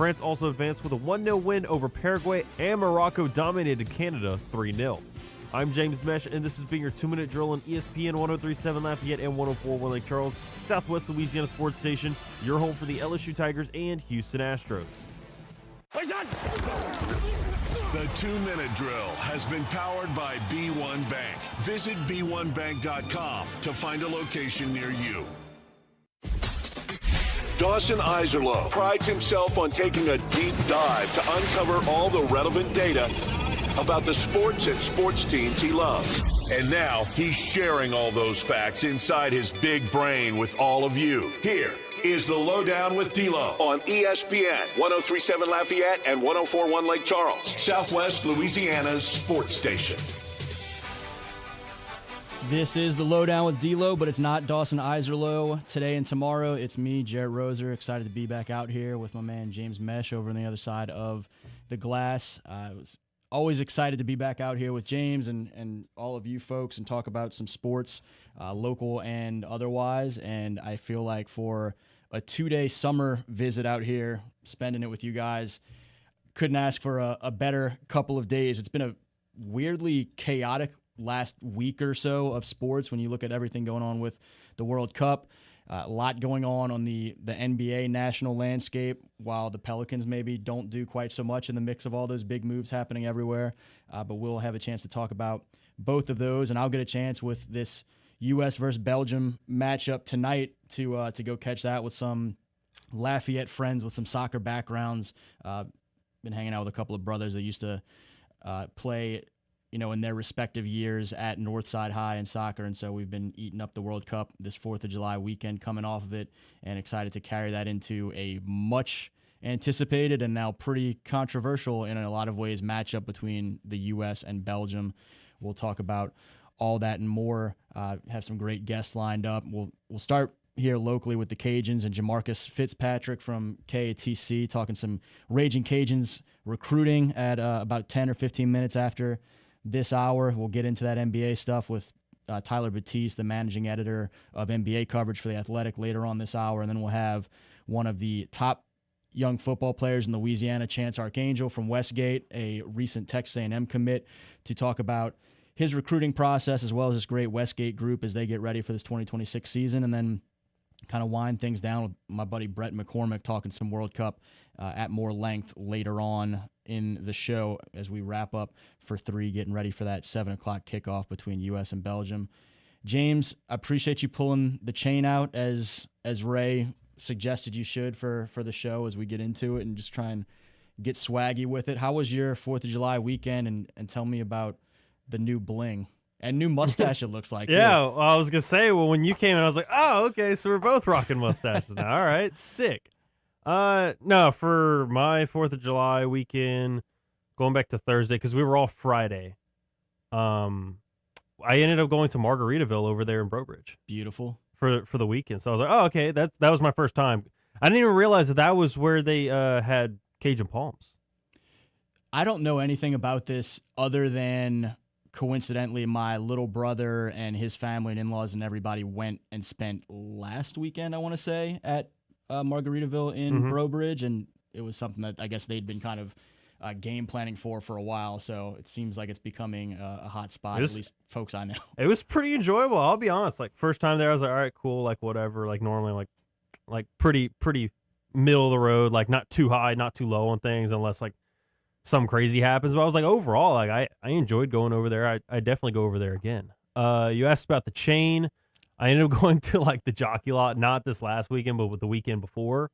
France also advanced with a 1-0 win over Paraguay, and Morocco dominated Canada 3-0. I'm James Mesh, and this has been your 2-minute drill on ESPN 103.7 Lafayette and 104.1 Lake Charles, Southwest Louisiana Sports Station, your home for the LSU Tigers and Houston Astros. The 2-minute drill has been powered by B1 Bank. Visit b1bank.com to find a location near you. Dawson Iserlo prides himself on taking a deep dive to uncover all the relevant data about the sports and sports teams he loves. And now he's sharing all those facts inside his big brain with all of you. Here is the LohDown with D-Lo on ESPN 103.7 Lafayette and 104.1 Lake Charles, Southwest Louisiana's sports station. This is the LohDown with D-Lo, but it's not Dawson Iserlo. Today and tomorrow, it's me, Jerit Roser, excited to be back out here with my man James Mesh over on the other side of the glass. I was always excited to be back out here with James and all of you folks and talk about some sports, local and otherwise. And I feel like for a 2-day summer visit out here, spending it with you guys, couldn't ask for a better couple of days. It's been a weirdly chaotic last week or so of sports when you look at everything going on with the World Cup. A lot going on the NBA national landscape, while the Pelicans maybe don't do quite so much in the mix of all those big moves happening everywhere. But we'll have a chance to talk about both of those, and I'll get a chance with this U.S. versus Belgium matchup tonight to go catch that with some Lafayette friends with some soccer backgrounds. Been hanging out with a couple of brothers that used to play in their respective years at Northside High in soccer. And so we've been eating up the World Cup this 4th of July weekend coming off of it, and excited to carry that into a much anticipated and now pretty controversial in a lot of ways matchup between the U.S. and Belgium. We'll talk about all that and more. Have some great guests lined up. We'll start here locally with the Cajuns and Jamarcus Fitzpatrick from KATC, talking some Raging Cajuns recruiting at about 10 or 15 minutes after this hour. We'll get into that NBA stuff with Tyler Batiste, the managing editor of NBA coverage for The Athletic, later on this hour. And then we'll have one of the top young football players in Louisiana, Chance Archangel from Westgate, a recent Texas A&M commit, to talk about his recruiting process as well as this great Westgate group as they get ready for this 2026 season. And then kind of wind things down with my buddy Brett McCormick talking some World Cup at more length later on in the show as we wrap up for 3, getting ready for that 7 o'clock kickoff between U.S. and Belgium. James, I appreciate you pulling the chain out as Ray suggested you should for the show as we get into it and just try and get swaggy with it. How was your 4th of July weekend? And tell me about the new bling. And new mustache, it looks like. Yeah, too. Well, I was going to say, when you came in, I was like, oh, okay, so we're both rocking mustaches now. All right, sick. No, for my 4th of July weekend, going back to Thursday, because we were off Friday, I ended up going to Margaritaville over there in Brobridge. Beautiful. For the weekend. So I was like, oh, okay, that was my first time. I didn't even realize that was where they had Cajun Palms. I don't know anything about this other than coincidentally my little brother and his family and in-laws and everybody went and spent last weekend, I want to say, at Margaritaville in Brobridge, and it was something that I guess they'd been kind of game planning for a while, so it seems like it's becoming a hot spot, at least folks I know. It was pretty enjoyable, I'll be honest. Like, first time there, I was like, all right, cool, like, whatever. Like, normally, like pretty middle of the road, like, not too high, not too low on things, unless, like, something crazy happens. But I was like, overall, like, I enjoyed going over there. I definitely go over there again. You asked about the chain. I ended up going to, like, the jockey lot, not this last weekend, but with the weekend before.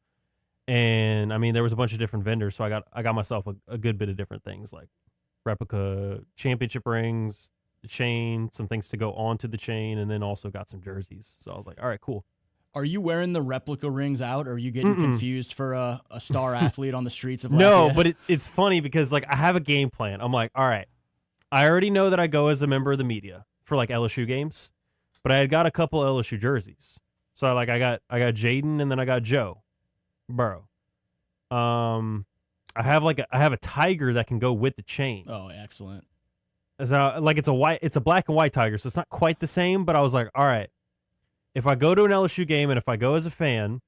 And I mean, there was a bunch of different vendors, so I got myself a good bit of different things, like replica championship rings, the chain, some things to go onto the chain, and then also got some jerseys. So I was like, all right, cool. Are you wearing the replica rings out, or are you getting confused for a star athlete on the streets of No, Lafayette? but it's funny because, like, I have a game plan. I'm like, all right, I already know that I go as a member of the media for, like, LSU games, but I had got a couple of LSU jerseys. So I got Jaden, and then I got Joe Burrow. I have a tiger that can go with the chain. Oh, excellent. So, like, it's a black and white tiger, so it's not quite the same, but I was like, all right, if I go to an LSU game and if I go as a fan,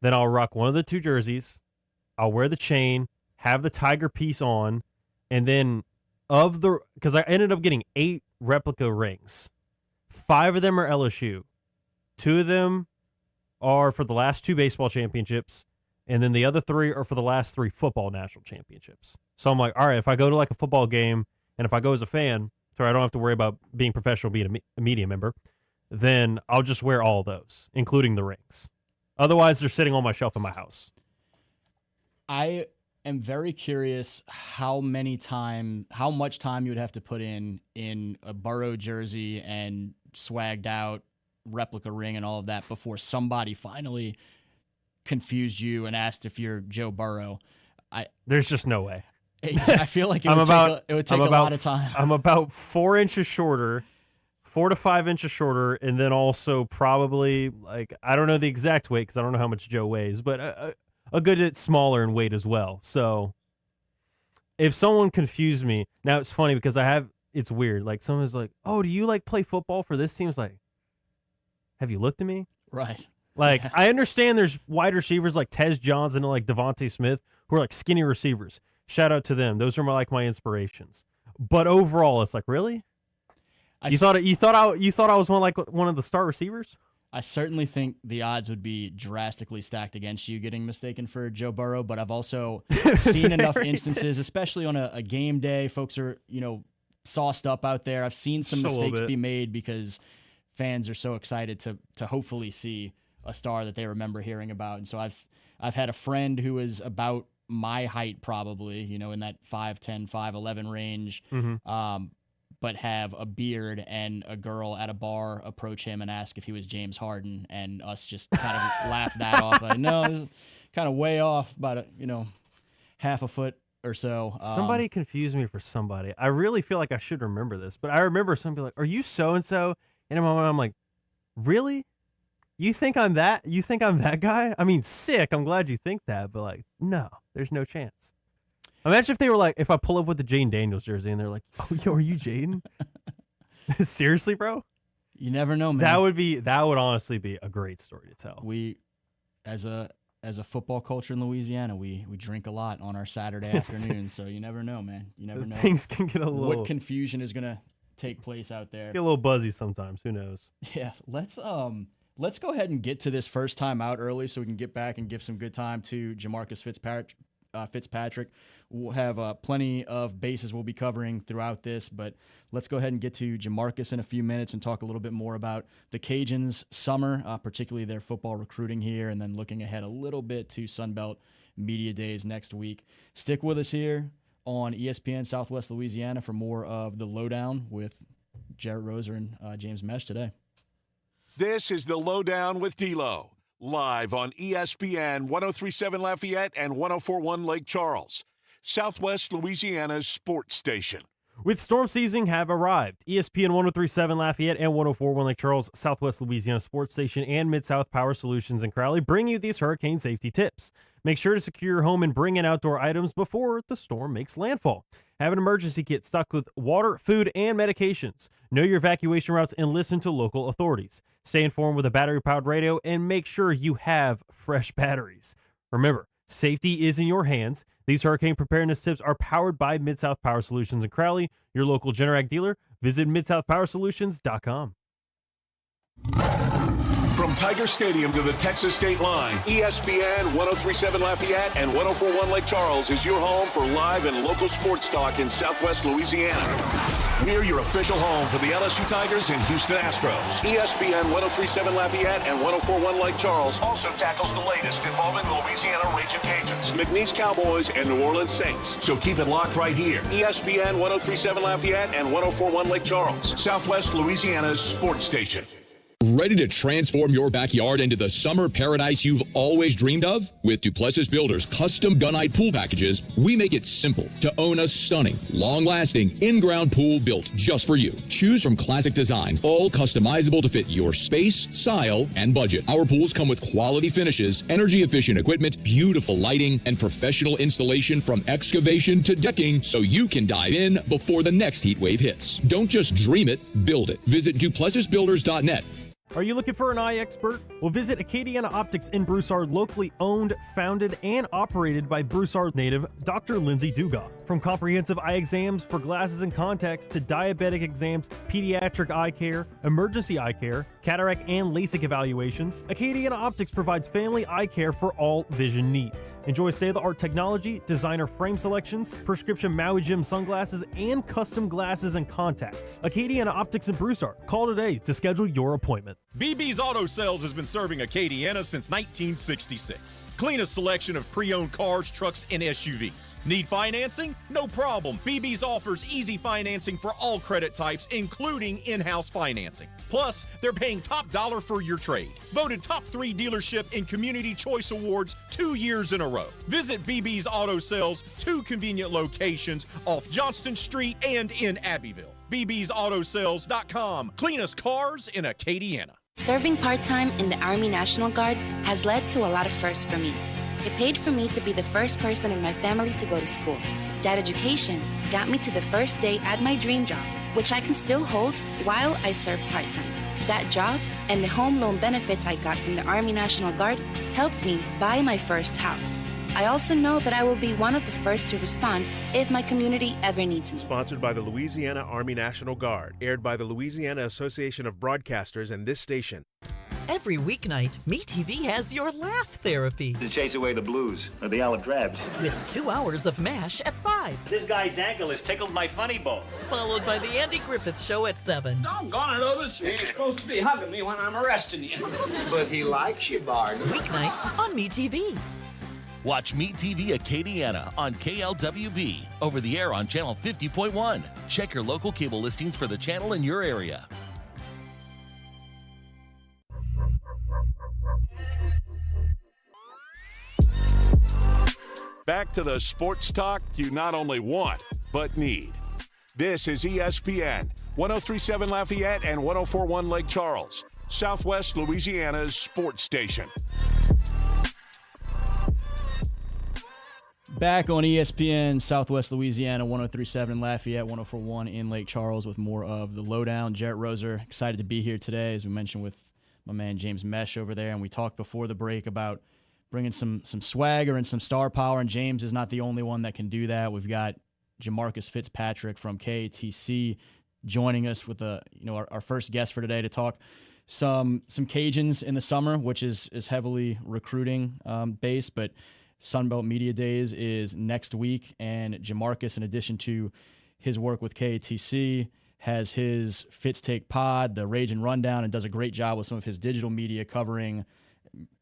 then I'll rock one of the two jerseys, I'll wear the chain, have the tiger piece on, and then because I ended up getting 8 replica rings. 5 of them are LSU. 2 of them are for the last 2 baseball championships, and then the other 3 are for the last 3 football national championships. So I'm like, all right, if I go to like a football game, and if I go as a fan, so I don't have to worry about being professional, being a media member, then I'll just wear all of those, including the rings. Otherwise, they're sitting on my shelf in my house. I am very curious how much time you would have to put in a Burrow jersey and swagged out replica ring and all of that before somebody finally confused you and asked if you're Joe Burrow. There's just no way. I feel like it would take a lot of time. I'm about 4 inches shorter, 4 to 5 inches shorter, and then also probably, like, I don't know the exact weight because I don't know how much Joe weighs, but a good bit smaller in weight as well. So if someone confused me, now it's funny because it's weird. Like, someone's like, oh, do you like play football for this team? It's like, have you looked at me? Right. Like, I understand there's wide receivers like Tez Johnson and like Devontae Smith who are like skinny receivers. Shout out to them. Those are my inspirations. But overall, it's like, really? You thought I was one of the star receivers? I certainly think the odds would be drastically stacked against you getting mistaken for Joe Burrow, but I've also seen enough instances, especially on a game day. Folks are, sauced up out there. I've seen some mistakes be made because fans are so excited to hopefully see a star that they remember hearing about. And so I've had a friend who is about my height probably, in that 5'10", 5'11" range, but have a beard, and a girl at a bar approach him and ask if he was James Harden, and us just kind of laugh that off. Like, no, this is kind of way off, about half a foot or so. Somebody confused me for somebody. I really feel like I should remember this, but I remember somebody like, are you so-and-so? And in my mind, I'm like, really? You think I'm that? You think I'm that guy? I mean, sick. I'm glad you think that, but like, no, there's no chance. Imagine if they were like, if I pull up with the Jane Daniels jersey and they're like, oh, yo, are you Jaden? Seriously, bro? You never know, man. That would honestly be a great story to tell. We, as a football culture in Louisiana, we drink a lot on our Saturday afternoons, so you never know, man. You never know. Things can get a little... What confusion is going to take place out there. Get a little buzzy sometimes. Who knows? Yeah, let's go ahead and get to this first time out early so we can get back and give some good time to Jamarcus Fitzpatrick. We'll have plenty of bases we'll be covering throughout this, but let's go ahead and get to Jamarcus in a few minutes and talk a little bit more about the Cajuns' summer, particularly their football recruiting here, and then looking ahead a little bit to Sunbelt Media Days next week. Stick with us here on ESPN Southwest Louisiana for more of the LohDown with Jerit Roser and James Mesh today. This is the LohDown with D-Lo, live on ESPN 103.7 Lafayette and 104.1 Lake Charles, Southwest Louisiana's sports station. With storm season have arrived. ESPN 103.7 Lafayette and 104.1 Lake Charles, Southwest Louisiana sports station, and Mid-South Power Solutions in Crowley bring you these hurricane safety tips. Make sure to secure your home and bring in outdoor items before the storm makes landfall. Have an emergency kit stocked with water, food, and medications. Know your evacuation routes and listen to local authorities. Stay informed with a battery-powered radio and make sure you have fresh batteries. Remember, safety is in your hands. These hurricane preparedness tips are powered by Mid-South Power Solutions in Crowley, your local Generac dealer. Visit midsouthpowersolutions.com. From Tiger Stadium to the Texas state line, ESPN 103.7 Lafayette and 104.1 Lake Charles is your home for live and local sports talk in Southwest Louisiana. We're your official home for the LSU Tigers and Houston Astros. ESPN 103.7 Lafayette and 104.1 Lake Charles also tackles the latest involving the Louisiana Raging Cajuns, McNeese Cowboys, and New Orleans Saints. So keep it locked right here. ESPN 103.7 Lafayette and 104.1 Lake Charles, Southwest Louisiana's sports station. Ready to transform your backyard into the summer paradise you've always dreamed of? With Duplessis Builders custom gunite pool packages, we make it simple to own a stunning, long-lasting, in-ground pool built just for you. Choose from classic designs, all customizable to fit your space, style, and budget. Our pools come with quality finishes, energy-efficient equipment, beautiful lighting, and professional installation from excavation to decking so you can dive in before the next heat wave hits. Don't just dream it, build it. Visit DuplessisBuilders.net. Are you looking for an eye expert? Well, visit Acadiana Optics in Broussard, locally owned, founded, and operated by Broussard native Dr. Lindsay Dugas. From comprehensive eye exams for glasses and contacts to diabetic exams, pediatric eye care, emergency eye care, cataract and LASIK evaluations, Acadiana Optics provides family eye care for all vision needs. Enjoy state-of-the-art technology, designer frame selections, prescription Maui Jim sunglasses, and custom glasses and contacts. Acadiana Optics in Broussard. Call today to schedule your appointment. BB's Auto Sales has been serving Acadiana since 1966. Cleanest selection of pre-owned cars, trucks, and SUVs. Need financing? No problem. BB's offers easy financing for all credit types, including in-house financing. Plus, they're paying top dollar for your trade. Voted top 3 dealership in Community Choice Awards 2 years in a row. Visit BB's Auto Sales, 2 convenient locations off Johnston Street and in Abbeville. bbsautosales.com. Cleanest cars in Acadiana. Serving part-time in the Army National Guard has led to a lot of firsts for me. It paid for me to be the first person in my family to go to school. That education got me to the first day at my dream job, which I can still hold while I serve part-time. That job and the home loan benefits I got from the Army National Guard helped me buy my first house. I also know that I will be one of the first to respond if my community ever needs me. Sponsored by the Louisiana Army National Guard. Aired by the Louisiana Association of Broadcasters and this station. Every weeknight, MeTV has your laugh therapy. To chase away the blues or the olive drabs. With 2 hours of MASH at 5. This guy's ankle has tickled my funny bone. Followed by the Andy Griffith Show at 7. Doggone it, Otis. He's supposed to be hugging me when I'm arresting you. But he likes you, Bart. Weeknights on MeTV. Watch MeTV Acadiana on KLWB, over the air on Channel 50.1. Check your local cable listings for the channel in your area. Back to the sports talk you not only want, but need. This is ESPN, 1037 Lafayette and 1041 Lake Charles, Southwest Louisiana's sports station. Back on ESPN, Southwest Louisiana, 1037 Lafayette, 1041 in Lake Charles with more of the LohDown. Jerit Roser, excited to be here today, as we mentioned with my man James Mesh over there. And we talked before the break about bringing some swagger and some star power, and James is not the only one that can do that. We've got Jamarcus Fitzpatrick from KATC joining us with our first guest for today to talk some Cajuns in the summer, which is heavily recruiting based, but Sunbelt Media Days is next week, and Jamarcus, in addition to his work with KATC, has his Fitz Take Pod, the Rage and Rundown, and does a great job with some of his digital media covering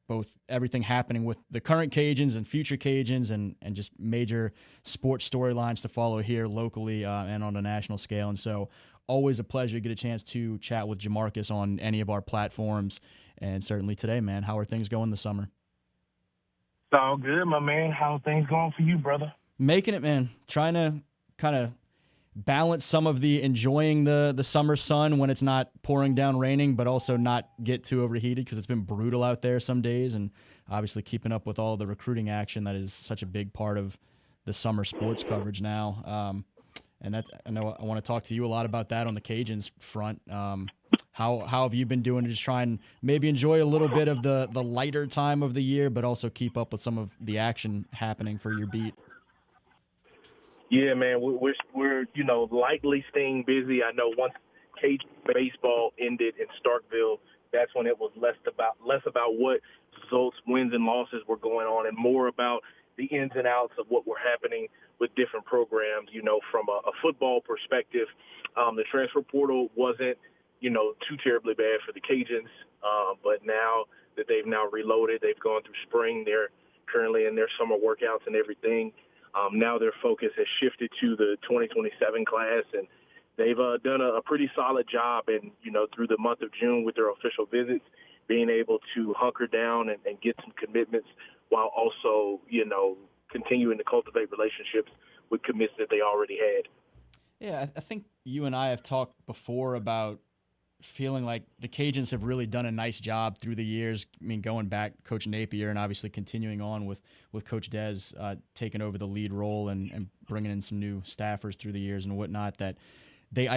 both everything happening with the current Cajuns and future Cajuns and just major sports storylines to follow here locally and on a national scale. And so always a pleasure to get a chance to chat with Jamarcus on any of our platforms. And certainly today, man, how are things going this summer? It's all good, my man. How are things going for you, brother? Making it, man. Trying to kind of balance some of the enjoying the summer sun when it's not pouring down raining, but also not get too overheated because it's been brutal out there some days, and obviously keeping up with all the recruiting action that is such a big part of the summer sports coverage now. And that's, I know I want to talk to you a lot about that on the Cajuns front. How have you been doing to just try and maybe enjoy a little bit of the lighter time of the year, but also keep up with some of the action happening for your beat? Yeah, man, we're lightly staying busy. I know once Cajun baseball ended in Starkville, that's when it was less about what results, wins, and losses were going on, and more about the ins and outs of what were happening with different programs. From a football perspective, the transfer portal wasn't too terribly bad for the Cajuns, but now that they've reloaded, they've gone through spring. They're currently in their summer workouts and everything. Now their focus has shifted to the 2027 class, and they've done a pretty solid job. And, through the month of June with their official visits, being able to hunker down and get some commitments while also, continuing to cultivate relationships with commits that they already had. Yeah, I think you and I have talked before about feeling like the Cajuns have really done a nice job through the years. I mean, going back, Coach Napier, and obviously continuing on with Coach Dez taking over the lead role and bringing in some new staffers through the years and whatnot, that they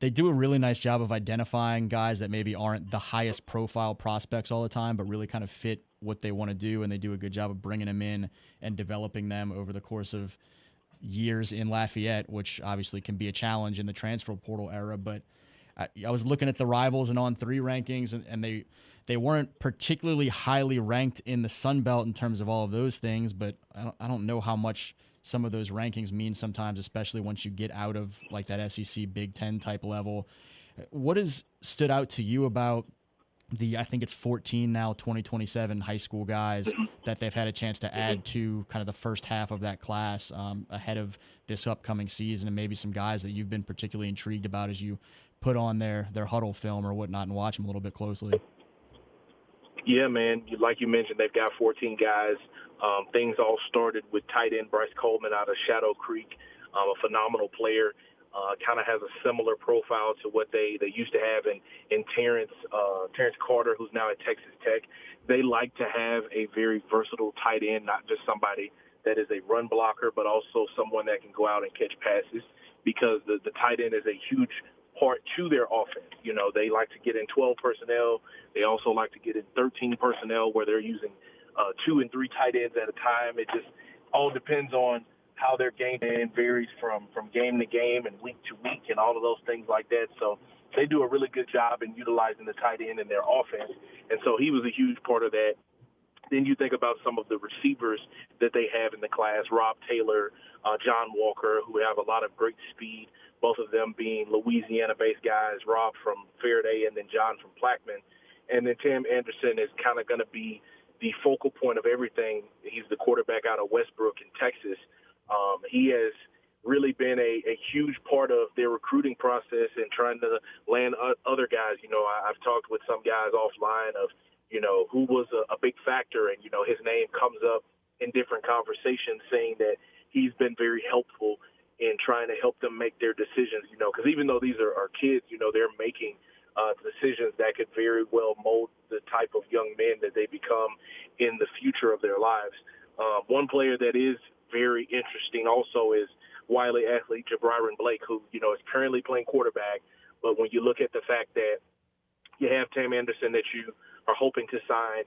they do a really nice job of identifying guys that maybe aren't the highest profile prospects all the time, but really kind of fit what they want to do, and they do a good job of bringing them in and developing them over the course of years in Lafayette, which obviously can be a challenge in the transfer portal era. But I was looking at the Rivals and On3 rankings, and they weren't particularly highly ranked in the Sun Belt in terms of all of those things, but I don't know how much some of those rankings mean sometimes, especially once you get out of like that SEC Big Ten type level. What has stood out to you about I think it's 14 now, 2027 high school guys that they've had a chance to add to kind of the first half of that class ahead of this upcoming season, and maybe some guys that you've been particularly intrigued about as you put on their huddle film or whatnot and watch them a little bit closely? Yeah, man. Like you mentioned, they've got 14 guys. Things all started with tight end Bryce Coleman out of Shadow Creek, a phenomenal player. Kind of has a similar profile to what they used to have in Terrence Carter, who's now at Texas Tech. They like to have a very versatile tight end, not just somebody that is a run blocker, but also someone that can go out and catch passes, because the tight end is a huge part to their offense. You know, they like to get in 12 personnel. They also like to get in 13 personnel where they're using 2 and 3 tight ends at a time. It just all depends on how their game plan varies from game to game and week to week and all of those things like that. So they do a really good job in utilizing the tight end in their offense. And so he was a huge part of that. Then you think about some of the receivers that they have in the class, Rob Taylor, John Walker, who have a lot of great speed, both of them being Louisiana-based guys, Rob from Faraday and then John from Plaquemine. And then Tam Anderson is kind of going to be the focal point of everything. He's the quarterback out of Westbrook in Texas. He has really been a huge part of their recruiting process and trying to land other guys. You know, I've talked with some guys offline of, you know, who was a big factor, and, you know, his name comes up in different conversations saying that he's been very helpful in trying to help them make their decisions, you know, because even though these are kids, you know, they're making decisions that could very well mold the type of young men that they become in the future of their lives. One player that is very interesting also is Wiley athlete Jabriron Blake, who, you know, is currently playing quarterback. But when you look at the fact that you have Tam Anderson that you are hoping to sign,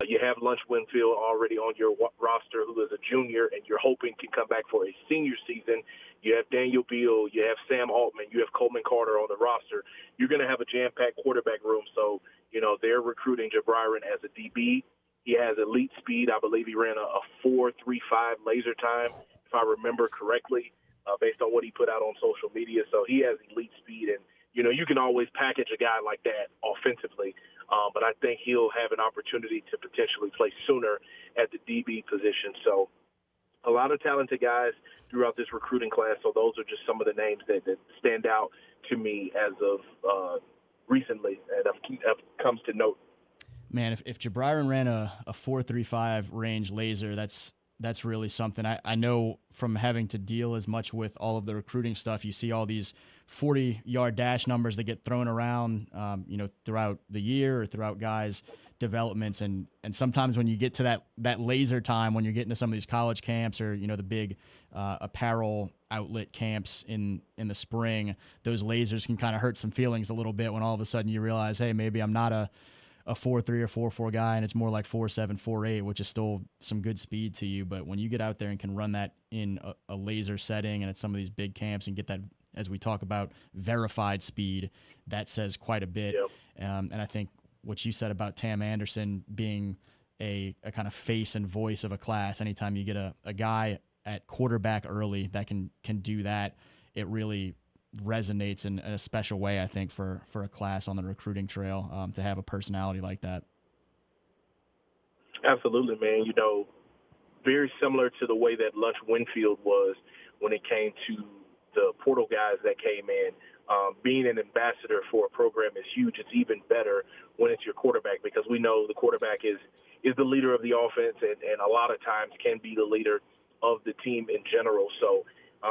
you have Lunch Winfield already on your roster, who is a junior, and you're hoping can come back for a senior season. You have Daniel Beal, you have Sam Altman, you have Coleman Carter on the roster. You're going to have a jam-packed quarterback room. So, you know, they're recruiting Jabriron as a DB. He has elite speed. I believe he ran a 4.35 laser time, if I remember correctly, based on what he put out on social media. So he has elite speed, and, you know, you can always package a guy like that offensively. But I think he'll have an opportunity to potentially play sooner at the DB position. So a lot of talented guys throughout this recruiting class. So those are just some of the names that stand out to me as of recently and have come to note. Man, if Jabriron ran a 4.35 range laser, that's really something. I know from having to deal as much with all of the recruiting stuff, you see all these 40-yard dash numbers that get thrown around, you know, throughout the year or throughout guys' developments. And sometimes when you get to that laser time, when you're getting to some of these college camps or, you know, the big apparel outlet camps in the spring, those lasers can kind of hurt some feelings a little bit when all of a sudden you realize, hey, maybe I'm not a 4.3 or 4.4 guy, and it's more like 4.7, 4.8, which is still some good speed to you. But when you get out there and can run that in a laser setting and at some of these big camps and get that, as we talk about, verified speed, that says quite a bit. Yep. And I think what you said about Tam Anderson being a kind of face and voice of a class, anytime you get a guy at quarterback early that can do that, it really resonates in a special way, I think, for a class on the recruiting trail, to have a personality like that. Absolutely, man. You know, very similar to the way that Lunch Winfield was when it came to the portal guys that came in. Being an ambassador for a program is huge. It's even better when it's your quarterback, because we know the quarterback is the leader of the offense and a lot of times can be the leader of the team in general. So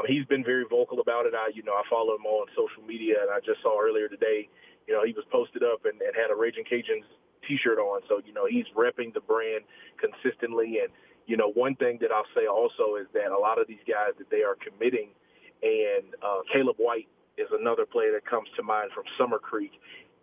he's been very vocal about it. I follow him on social media, and I just saw earlier today, you know, he was posted up and had a Raging Cajuns T-shirt on. So, you know, he's repping the brand consistently. And, you know, one thing that I'll say also is that a lot of these guys that they are committing, and Caleb White is another player that comes to mind from Summer Creek.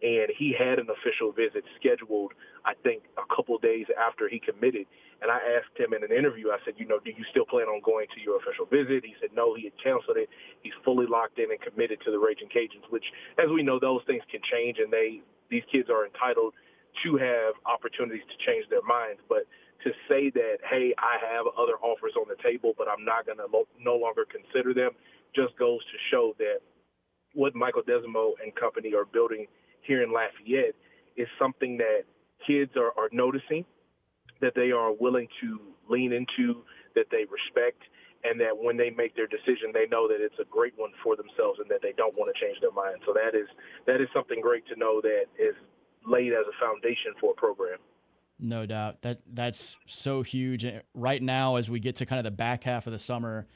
And he had an official visit scheduled, I think, a couple days after he committed. And I asked him in an interview, I said, do you still plan on going to your official visit? He said, no, he had canceled it. He's fully locked in and committed to the Raging Cajuns, which, as we know, those things can change, and these kids are entitled to have opportunities to change their minds. But to say that, hey, I have other offers on the table, but I'm not going to no longer consider them, just goes to show that what Michael Desimo and company are building here in Lafayette is something that kids are noticing, that they are willing to lean into, that they respect, and that when they make their decision, they know that it's a great one for themselves and that they don't want to change their mind. So that is something great to know that is laid as a foundation for a program. No doubt. That's so huge. Right now, as we get to kind of the back half of the summer,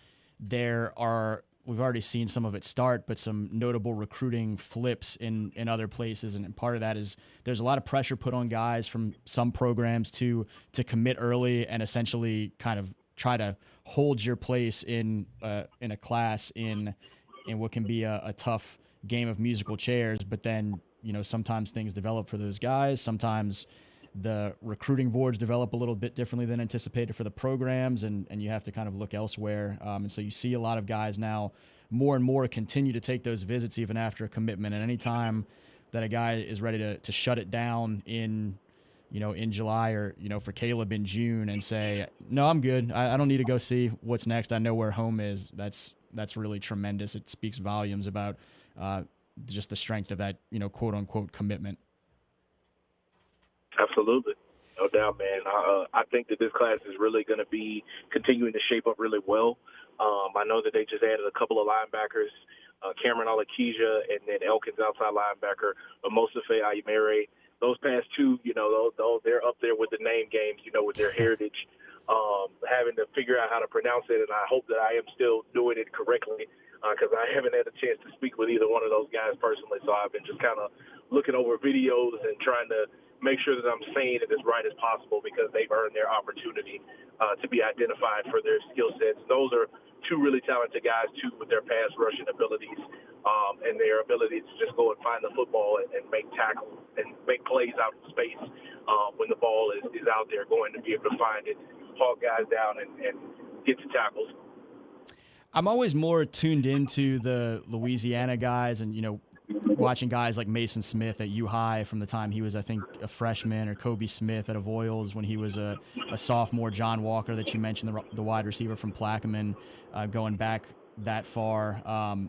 we've already seen some of it start, but some notable recruiting flips in other places. And part of that is there's a lot of pressure put on guys from some programs to commit early and essentially kind of try to hold your place in a class in what can be a tough game of musical chairs. But then, sometimes things develop for those guys. Sometimes the recruiting boards develop a little bit differently than anticipated for the programs, and you have to kind of look elsewhere. And so you see a lot of guys now more and more continue to take those visits even after a commitment. And any time that a guy is ready to shut it down in July or, for Caleb in June and say, no, I'm good. I don't need to go see what's next. I know where home is. That's really tremendous. It speaks volumes about just the strength of that, quote unquote commitment. Absolutely. No doubt, man. I think that this class is really going to be continuing to shape up really well. I know that they just added a couple of linebackers, Cameron Alakija and then Elkins outside linebacker, Mosafe Ayimere. Those past two, they're up there with the name games, with their heritage, having to figure out how to pronounce it. And I hope that I am still doing it correctly because I haven't had a chance to speak with either one of those guys personally. So I've been just kind of looking over videos and trying to make sure that I'm saying it as right as possible because they've earned their opportunity to be identified for their skill sets. Those are two really talented guys, too, with their pass rushing abilities and their ability to just go and find the football and make tackles and make plays out in space when the ball is out there, going to be able to find it, hog guys down, and get to tackles. I'm always more tuned into the Louisiana guys and, watching guys like Mason Smith at U-High from the time he was, I think, a freshman, or Kobe Smith at Avoyelles when he was a sophomore, John Walker that you mentioned, the wide receiver from Plaquemine, going back that far.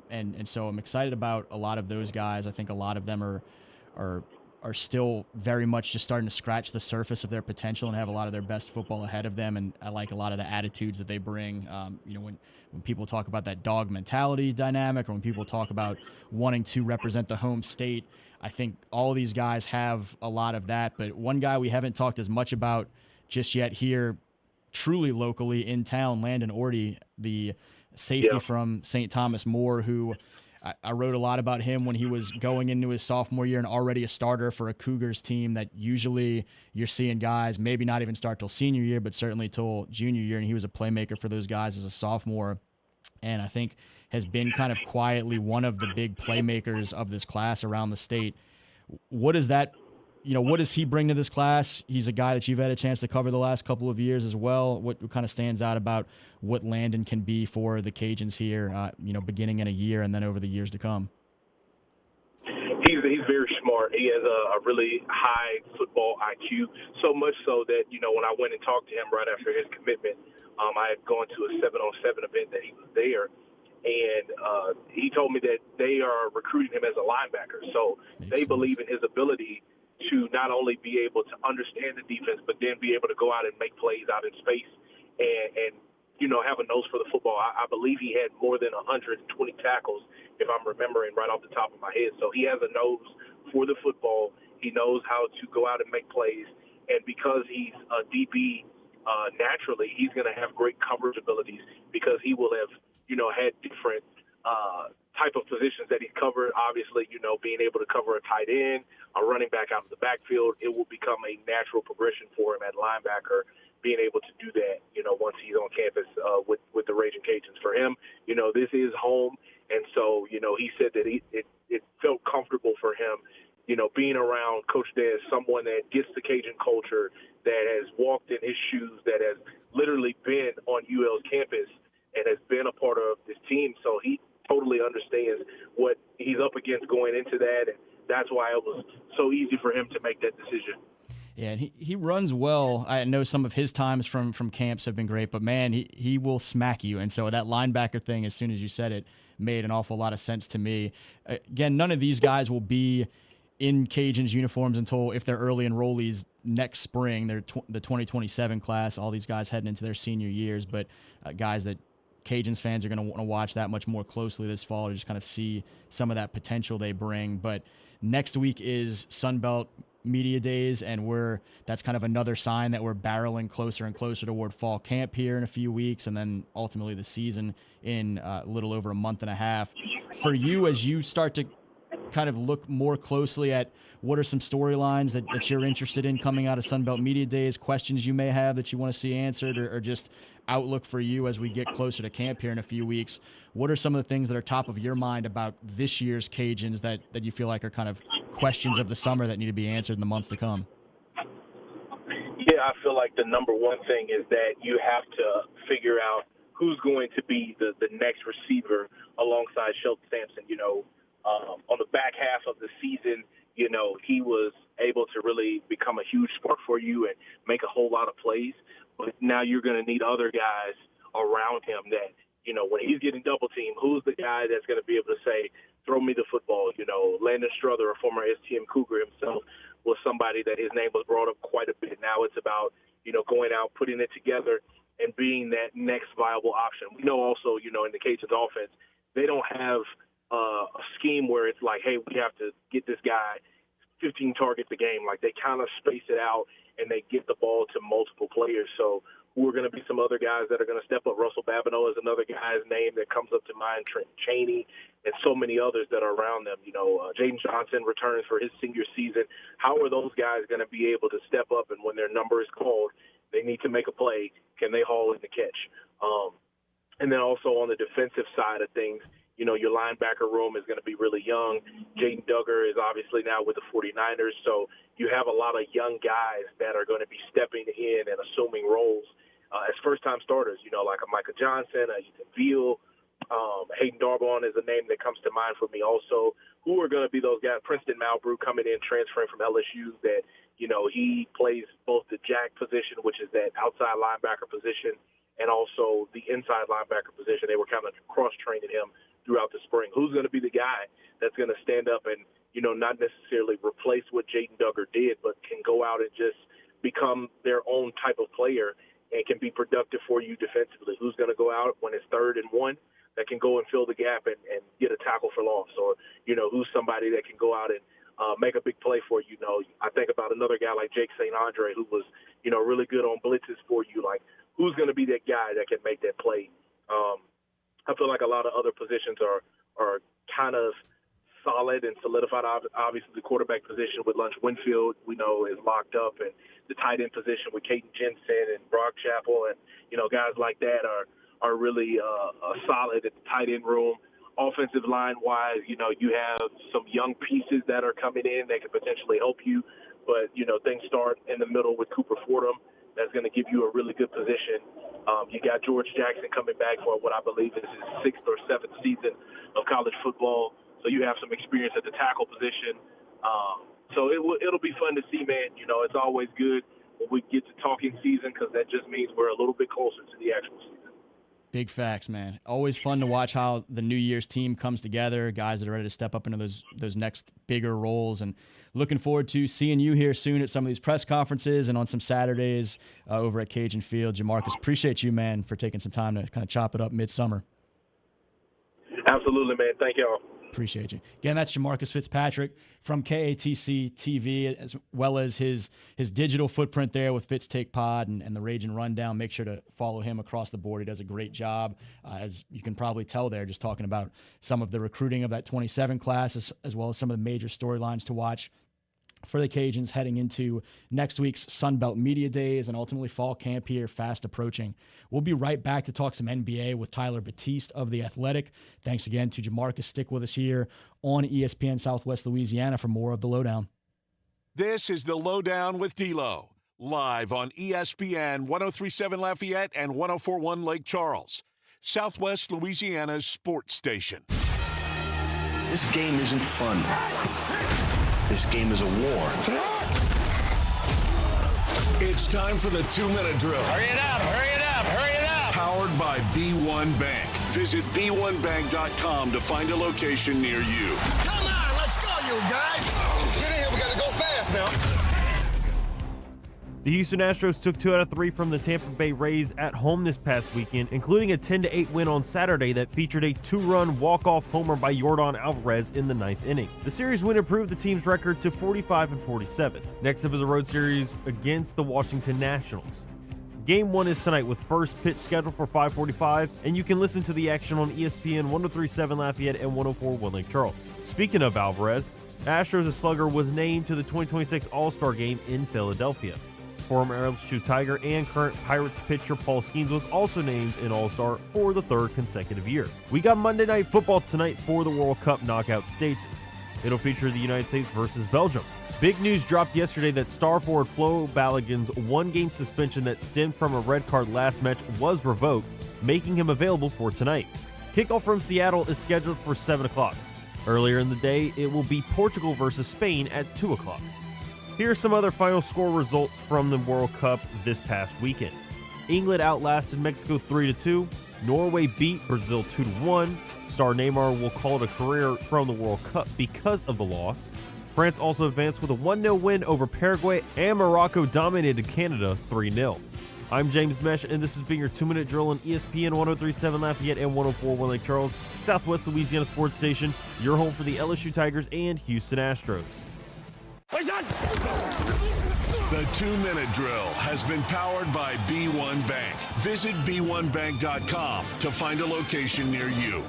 And so I'm excited about a lot of those guys. I think a lot of them are still very much just starting to scratch the surface of their potential and have a lot of their best football ahead of them. And I like a lot of the attitudes that they bring. When people talk about that dog mentality dynamic, or when people talk about wanting to represent the home state, I think all of these guys have a lot of that. But one guy we haven't talked as much about just yet here, truly locally in town, Landon Orty, the safety from St. Thomas More, who I wrote a lot about him when he was going into his sophomore year and already a starter for a Cougars team that usually you're seeing guys maybe not even start till senior year, but certainly till junior year. And he was a playmaker for those guys as a sophomore. And I think has been kind of quietly one of the big playmakers of this class around the state. What is that? What does he bring to this class? He's a guy that you've had a chance to cover the last couple of years as well. What kind of stands out about what Landon can be for the Cajuns here, beginning in a year and then over the years to come? He's very smart. He has a really high football IQ, so much so that, when I went and talked to him right after his commitment, I had gone to a 7-on-7 event that he was there, and he told me that they are recruiting him as a linebacker. So they believe in his ability to not only be able to understand the defense, but then be able to go out and make plays out in space and have a nose for the football. I believe he had more than 120 tackles, if I'm remembering right off the top of my head. So he has a nose for the football. He knows how to go out and make plays. And because he's a DB, naturally, he's going to have great coverage abilities because he will have, had different type of positions that he's covered. Obviously, being able to cover a tight end, a running back out of the backfield, it will become a natural progression for him at linebacker, being able to do that, once he's on campus with the Raging Cajuns. For him, this is home, and so, he said that it felt comfortable for him, being around Coach Des, someone that gets the Cajun culture, that has walked in his shoes, that has literally been on UL's campus and has been a part of this team. So he totally understands what he's up against going into that, and that's why it was so easy for him to make that decision. Yeah, and he runs well. I know some of his times from camps have been great, but, man, he will smack you. And so that linebacker thing, as soon as you said it, made an awful lot of sense to me. Again, none of these guys will be in Cajuns uniforms until, if they're early enrollees, next spring. They're the 2027 class, all these guys heading into their senior years, but guys that Cajuns fans are going to want to watch that much more closely this fall to just kind of see some of that potential they bring. But next week is Sunbelt Media Days, and that's kind of another sign that we're barreling closer and closer toward fall camp here in a few weeks, and then ultimately the season in a little over a month and a half. For you, as you start to kind of look more closely at what are some storylines that you're interested in coming out of Sunbelt Media Days, questions you may have that you want to see answered, or just outlook for you as we get closer to camp here in a few weeks, what are some of the things that are top of your mind about this year's Cajuns that you feel like are kind of questions of the summer that need to be answered in the months to come? Yeah, I feel like the number one thing is that you have to figure out who's going to be the next receiver alongside Shelton Sampson. On the back half of the season, he was able to really become a huge spark for you and make a whole lot of plays. But now you're going to need other guys around him that, when he's getting double teamed, who's the guy that's going to be able to say, throw me the football? Landon Strother, a former STM Cougar himself, was somebody that his name was brought up quite a bit. Now it's about, going out, putting it together, and being that next viable option. We know also, in the Cajuns offense, they don't have a scheme where it's like, hey, we have to get this guy 15 targets a game. Like, they kind of space it out and they get the ball to multiple players. So who are going to be some other guys that are going to step up? Russell Babineau is another guy's name that comes up to mind, Trent Chaney, and so many others that are around them. Jaden Johnson returns for his senior season. How are those guys going to be able to step up, and when their number is called, they need to make a play, can they haul in the catch? And then also on the defensive side of things, your linebacker room is going to be really young. Jaden Duggar is obviously now with the 49ers, so you have a lot of young guys that are going to be stepping in and assuming roles as first-time starters, like a Micah Johnson, a Ethan Veal. Hayden Darbon is a name that comes to mind for me also. Who are going to be those guys? Princeton Malbrew coming in, transferring from LSU, that, he plays both the jack position, which is that outside linebacker position, and also the inside linebacker position. They were kind of cross-training him throughout the spring. Who's going to be the guy that's going to stand up and, not necessarily replace what Jaden Duggar did, but can go out and just become their own type of player and can be productive for you defensively? Who's going to go out when it's 3rd and 1 that can go and fill the gap and get a tackle for loss? Or, who's somebody that can go out and make a big play for you? I think about another guy like Jake St. Andre, who was, really good on blitzes for you. Like, who's going to be that guy that can make that play? I feel like a lot of other positions are kind of solid and solidified. Obviously, the quarterback position with Lunch Winfield, we know, is locked up, and the tight end position with Caden Jensen and Brock Chappell and, guys like that are really solid at the tight end room. Offensive line-wise, you have some young pieces that are coming in that can potentially help you, but, things start in the middle with Cooper Fordham. That's going to give you a really good position. You got George Jackson coming back for what I believe is his 6th or 7th season of college football. So you have some experience at the tackle position. So it'll be fun to see, man. It's always good when we get to talking season, because that just means we're a little bit closer to the actual season. Big facts, man. Always fun to watch how the New Year's team comes together, guys that are ready to step up into those next bigger roles, and looking forward to seeing you here soon at some of these press conferences and on some Saturdays over at Cajun Field. Jamarcus, appreciate you, man, for taking some time to kind of chop it up midsummer. Absolutely, man. Thank y'all. Appreciate you. Again, that's Jamarcus Fitzpatrick from KATC TV, as well as his digital footprint there with Fitz Take Pod and the Rage and Rundown. Make sure to follow him across the board. He does a great job, as you can probably tell there, just talking about some of the recruiting of that 27 class, as well as some of the major storylines to watch for the Cajuns heading into next week's Sunbelt Media Days and ultimately fall camp here fast approaching. We'll be right back to talk some NBA with Tyler Batiste of The Athletic. Thanks again to Jamarcus. Stick with us here on ESPN Southwest Louisiana for more of The LohDown. This is The LohDown with D-Lo, live on ESPN 103.7 Lafayette and 104.1 Lake Charles, Southwest Louisiana's sports station. This game isn't fun. This game is a war. It's time for the 2-minute drill. Hurry it up, hurry it up, hurry it up. Powered by B1 Bank. Visit b1bank.com to find a location near you. Come on, let's go, you guys. Get in here, we got to go fast now. The Houston Astros took 2 out of 3 from the Tampa Bay Rays at home this past weekend, including a 10-8 win on Saturday that featured a 2-run walk-off homer by Yordan Alvarez in the 9th inning. The series win improved the team's record to 45-47. Next up is a road series against the Washington Nationals. Game 1 is tonight with first pitch scheduled for 5:45, and you can listen to the action on ESPN 103.7 Lafayette and 104.1 Lake Charles. Speaking of Alvarez, Astros slugger was named to the 2026 All-Star Game in Philadelphia. Former LSU Tiger and current Pirates pitcher Paul Skeens was also named an All-Star for the 3rd consecutive year. We got Monday Night Football tonight for the World Cup knockout stages. It'll feature the United States versus Belgium. Big news dropped yesterday that star forward Flo Balogun's 1-game suspension that stemmed from a red card last match was revoked, making him available for tonight. Kickoff from Seattle is scheduled for 7 o'clock. Earlier in the day, it will be Portugal versus Spain at 2 o'clock. Here are some other final score results from the World Cup this past weekend. England outlasted Mexico 3-2. Norway beat Brazil 2-1. Star Neymar will call it a career from the World Cup because of the loss. France also advanced with a 1-0 win over Paraguay, and Morocco dominated Canada 3-0. I'm James Mesh, and this has been your 2-minute drill on ESPN 103.7 Lafayette and 104.1 Lake Charles, Southwest Louisiana Sports Station, your home for the LSU Tigers and Houston Astros. The 2-minute drill has been powered by B1 Bank. Visit b1bank.com to find a location near you.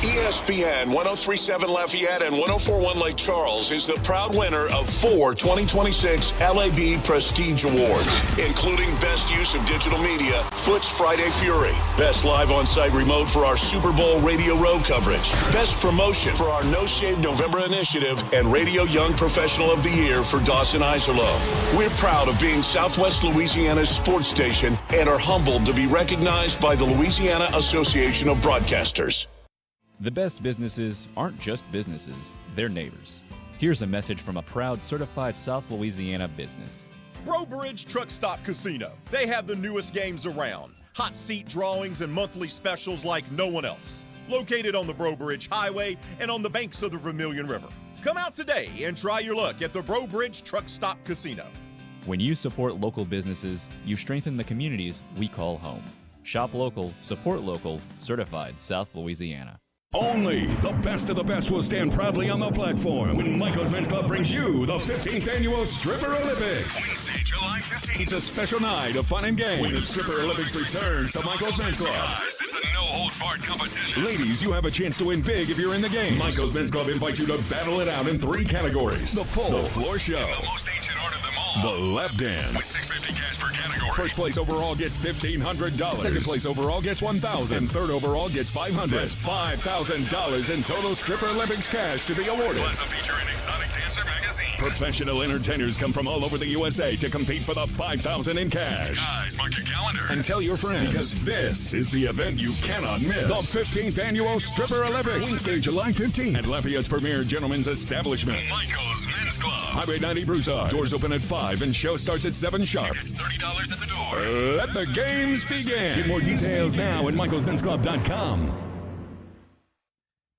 ESPN 103.7 Lafayette and 104.1 Lake Charles is the proud winner of 4 2026 LAB Prestige Awards, including Best Use of Digital Media, Foot's Friday Fury, Best Live On-Site Remote for our Super Bowl Radio Road coverage, Best Promotion for our No Shave November initiative, and Radio Young Professional of the Year for Dawson Iserloh. We're proud of being Southwest Louisiana's sports station and are humbled to be recognized by the Louisiana Association of Broadcasters. The best businesses aren't just businesses, they're neighbors. Here's a message from a proud certified South Louisiana business. Bro Bridge Truck Stop Casino. They have the newest games around. Hot seat drawings and monthly specials like no one else. Located on the Bro Bridge Highway and on the banks of the Vermilion River. Come out today and try your luck at the Bro Bridge Truck Stop Casino. When you support local businesses, you strengthen the communities we call home. Shop local, support local, certified South Louisiana. Only the best of the best will stand proudly on the platform when Michael's Men's Club brings you the 15th Annual Stripper Olympics. Wednesday, July 15th. It's a special night of fun and games when the Stripper Olympics returns to Michael's Men's Club. Guys, it's a no-holds-barred competition. Ladies, you have a chance to win big if you're in the game. Michael's Men's Club invites you to battle it out in 3 categories. The pole, the floor show, and the most ancient art of them all, the lap dance. With $650 cash per category. First place overall gets $1,500. Second place overall gets $1,000. And third overall gets $500. That's $5,000 in total Stripper Olympics cash to be awarded. Plus a feature in Exotic Dancer magazine. Professional entertainers come from all over the USA to compete for the $5,000 in cash. Guys, mark your calendar and tell your friends, because this is the event you cannot miss. The 15th Annual Stripper Olympics. Wednesday, July 15th at Lafayette's premier gentleman's establishment, Michael's Men's Club. Highway 90 Broussard. Doors open at 5 and show starts at 7 sharp. Tickets $30 at the door. Let the games begin. Get more details now at michaelsmensclub.com.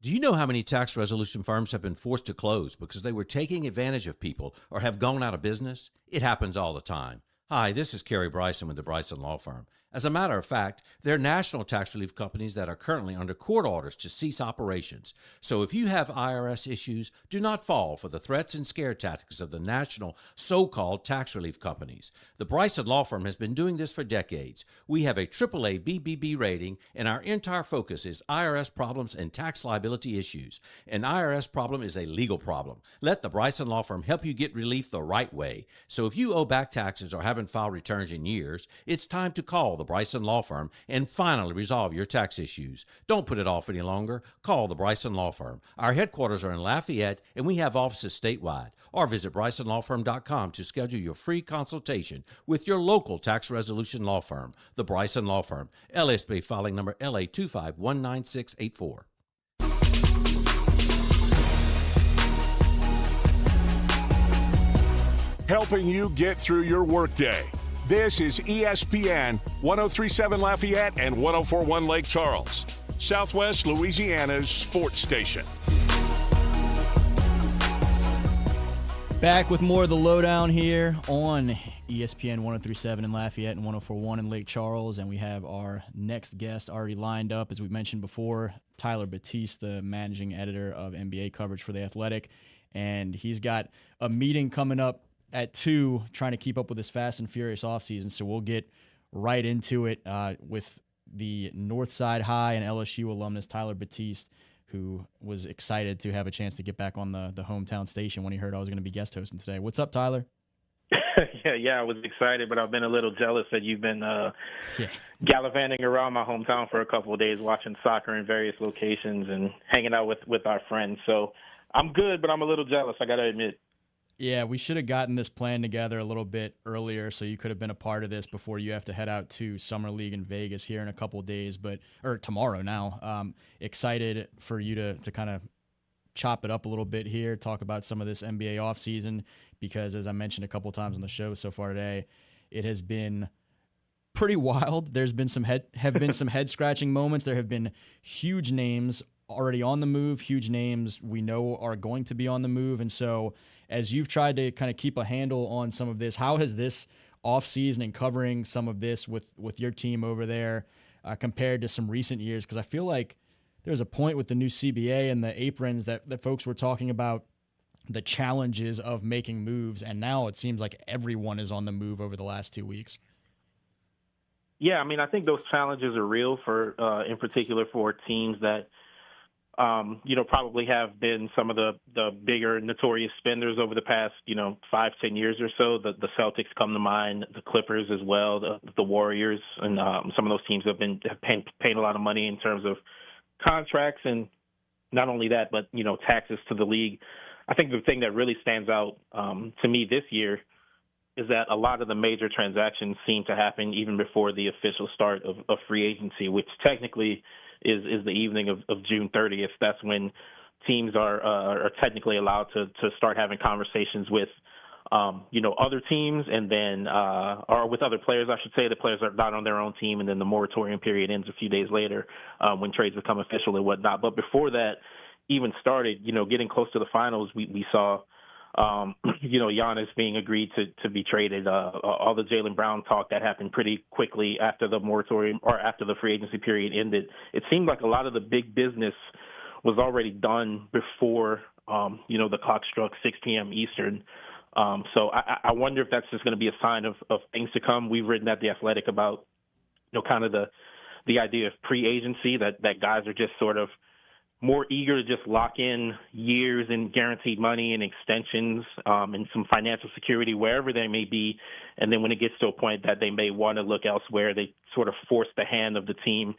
Do you know how many tax resolution firms have been forced to close because they were taking advantage of people or have gone out of business? It happens all the time. Hi, this is Kerry Bryson with the Bryson Law Firm. As a matter of fact, they're national tax relief companies that are currently under court orders to cease operations. So if you have IRS issues, do not fall for the threats and scare tactics of the national so-called tax relief companies. The Bryson Law Firm has been doing this for decades. We have a AAA BBB rating, and our entire focus is IRS problems and tax liability issues. An IRS problem is a legal problem. Let the Bryson Law Firm help you get relief the right way. So if you owe back taxes or haven't filed returns in years, it's time to call the Bryson Law Firm and finally resolve your tax issues. Don't put it off any longer. Call the Bryson Law Firm. Our headquarters are in Lafayette, and we have offices statewide. Or visit BrysonLawFirm.com to schedule your free consultation with your local tax resolution law firm, the Bryson Law Firm. LSB filing number LA2519684. Helping you get through your workday. This is ESPN 1037 Lafayette and 1041 Lake Charles, Southwest Louisiana's sports station. Back with more of the LohDown here on ESPN 1037 in Lafayette and 1041 in Lake Charles. And we have our next guest already lined up, as we mentioned before, Tyler Batiste, the managing editor of NBA coverage for The Athletic. And he's got a meeting coming up at 2, trying to keep up with this fast and furious offseason. So we'll get right into it with the Northside High and LSU alumnus Tyler Batiste, who was excited to have a chance to get back on the hometown station when he heard I was going to be guest hosting today. What's up, Tyler? Yeah, I was excited, but I've been a little jealous that you've been gallivanting around my hometown for a couple of days, watching soccer in various locations and hanging out with our friends. So I'm good, but I'm a little jealous, I got to admit. Yeah, we should have gotten this plan together a little bit earlier so you could have been a part of this before you have to head out to Summer League in Vegas here in a couple of days, or tomorrow now. Excited for you to kind of chop it up a little bit here, talk about some of this NBA offseason, because as I mentioned a couple of times on the show so far today, it has been pretty wild. There's been some head scratching moments. There have been huge names already on the move, huge names we know are going to be on the move. And so as you've tried to kind of keep a handle on some of this, how has this offseason and covering some of this with your team over there compared to some recent years? Because I feel like there was a point with the new CBA and the aprons that folks were talking about the challenges of making moves, and now it seems like everyone is on the move over the last 2 weeks. Yeah, I mean, I think those challenges are real for, in particular, for teams that, probably have been some of the bigger notorious spenders over the past, 5-10 years or so. The Celtics come to mind, the Clippers as well, the Warriors, and some of those teams have paid a lot of money in terms of contracts, and not only that, but taxes to the league. I think the thing that really stands out to me this year is that a lot of the major transactions seem to happen even before the official start of free agency, which technically is the evening of June 30th. That's when teams are technically allowed to start having conversations with other teams, and then or with other players, I should say. The players are not on their own team, and then the moratorium period ends a few days later when trades become official and whatnot. But before that even started, getting close to the finals, we saw Giannis being agreed to be traded. All the Jaylen Brown talk that happened pretty quickly after the moratorium or after the free agency period ended. It seemed like a lot of the big business was already done before the clock struck 6 p.m. Eastern. So I wonder if that's just going to be a sign of things to come. We've written at The Athletic about, kind of the idea of pre-agency, that guys are just sort of more eager to just lock in years and guaranteed money and extensions and some financial security wherever they may be. And then when it gets to a point that they may want to look elsewhere, they sort of force the hand of the team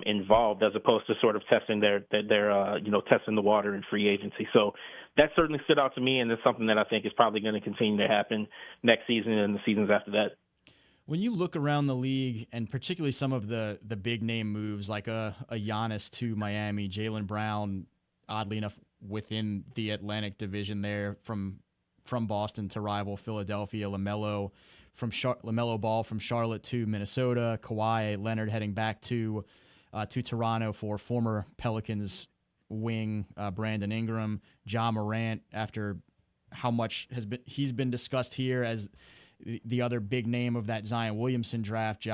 involved, as opposed to sort of testing their testing the water in free agency. So that certainly stood out to me, and it's something that I think is probably going to continue to happen next season and the seasons after that. When you look around the league, and particularly some of the big name moves like a Giannis to Miami, Jaylen Brown, oddly enough, within the Atlantic Division there from Boston to rival Philadelphia, LaMelo Ball from Charlotte to Minnesota, Kawhi Leonard heading back to Toronto for former Pelicans wing Brandon Ingram, Ja Morant, after how much he's been discussed here as the other big name of that Zion Williamson draft,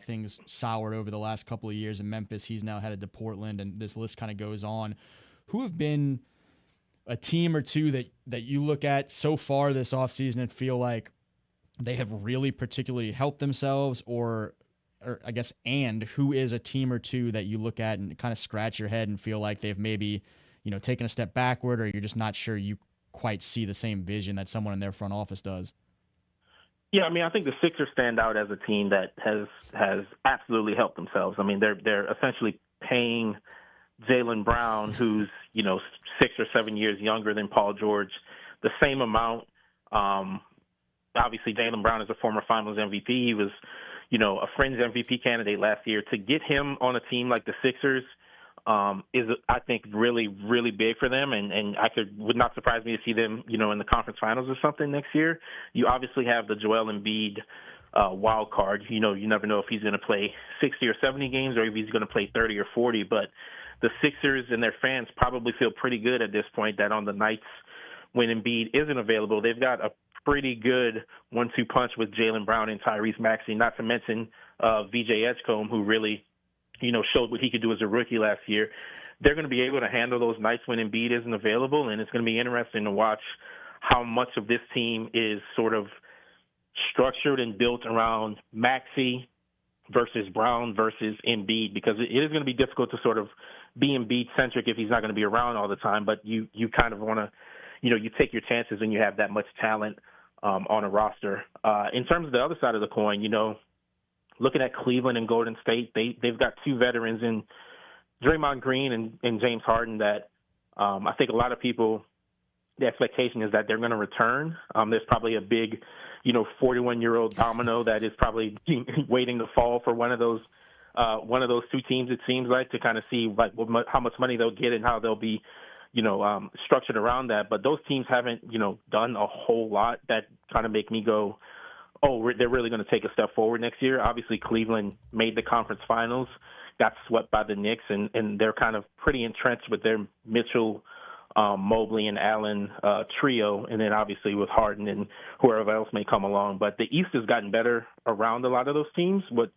things soured over the last couple of years in Memphis. He's now headed to Portland, and this list kind of goes on. Who have been a team or two that you look at so far this offseason and feel like they have really particularly helped themselves, or I guess, and who is a team or two that you look at and kind of scratch your head and feel like they've maybe, taken a step backward, or you're just not sure you quite see the same vision that someone in their front office does? Yeah, I mean, I think the Sixers stand out as a team that has absolutely helped themselves. I mean, they're essentially paying Jaylen Brown, who's 6 or 7 years younger than Paul George, the same amount. Obviously, Jaylen Brown is a former Finals MVP. He was, a fringe MVP candidate last year. To get him on a team like the Sixers is, I think, really, really big for them. And would not surprise me to see them, in the conference finals or something next year. You obviously have the Joel Embiid wild card. You never know if he's going to play 60 or 70 games or if he's going to play 30 or 40. But the Sixers and their fans probably feel pretty good at this point that on the nights when Embiid isn't available, they've got a pretty good 1-2 punch with Jaylen Brown and Tyrese Maxey, not to mention VJ Edgecombe, who really, showed what he could do as a rookie last year. They're going to be able to handle those nights when Embiid isn't available, and it's going to be interesting to watch how much of this team is sort of structured and built around Maxey versus Brown versus Embiid, because it is going to be difficult to sort of be Embiid-centric if he's not going to be around all the time, but you kind of want to, you take your chances when you have that much talent on a roster. In terms of the other side of the coin, looking at Cleveland and Golden State, they've got two veterans in Draymond Green and James Harden that I think a lot of people, the expectation is that they're going to return. There's probably a big, 41-year-old domino that is probably waiting to fall for one of those two teams, it seems like, to kind of see like how much money they'll get and how they'll be, structured around that. But those teams haven't, done a whole lot that kind of make me go, oh, they're really going to take a step forward next year. Obviously, Cleveland made the conference finals, got swept by the Knicks, and they're kind of pretty entrenched with their Mitchell, Mobley, and Allen trio, and then obviously with Harden and whoever else may come along. But the East has gotten better around a lot of those teams. What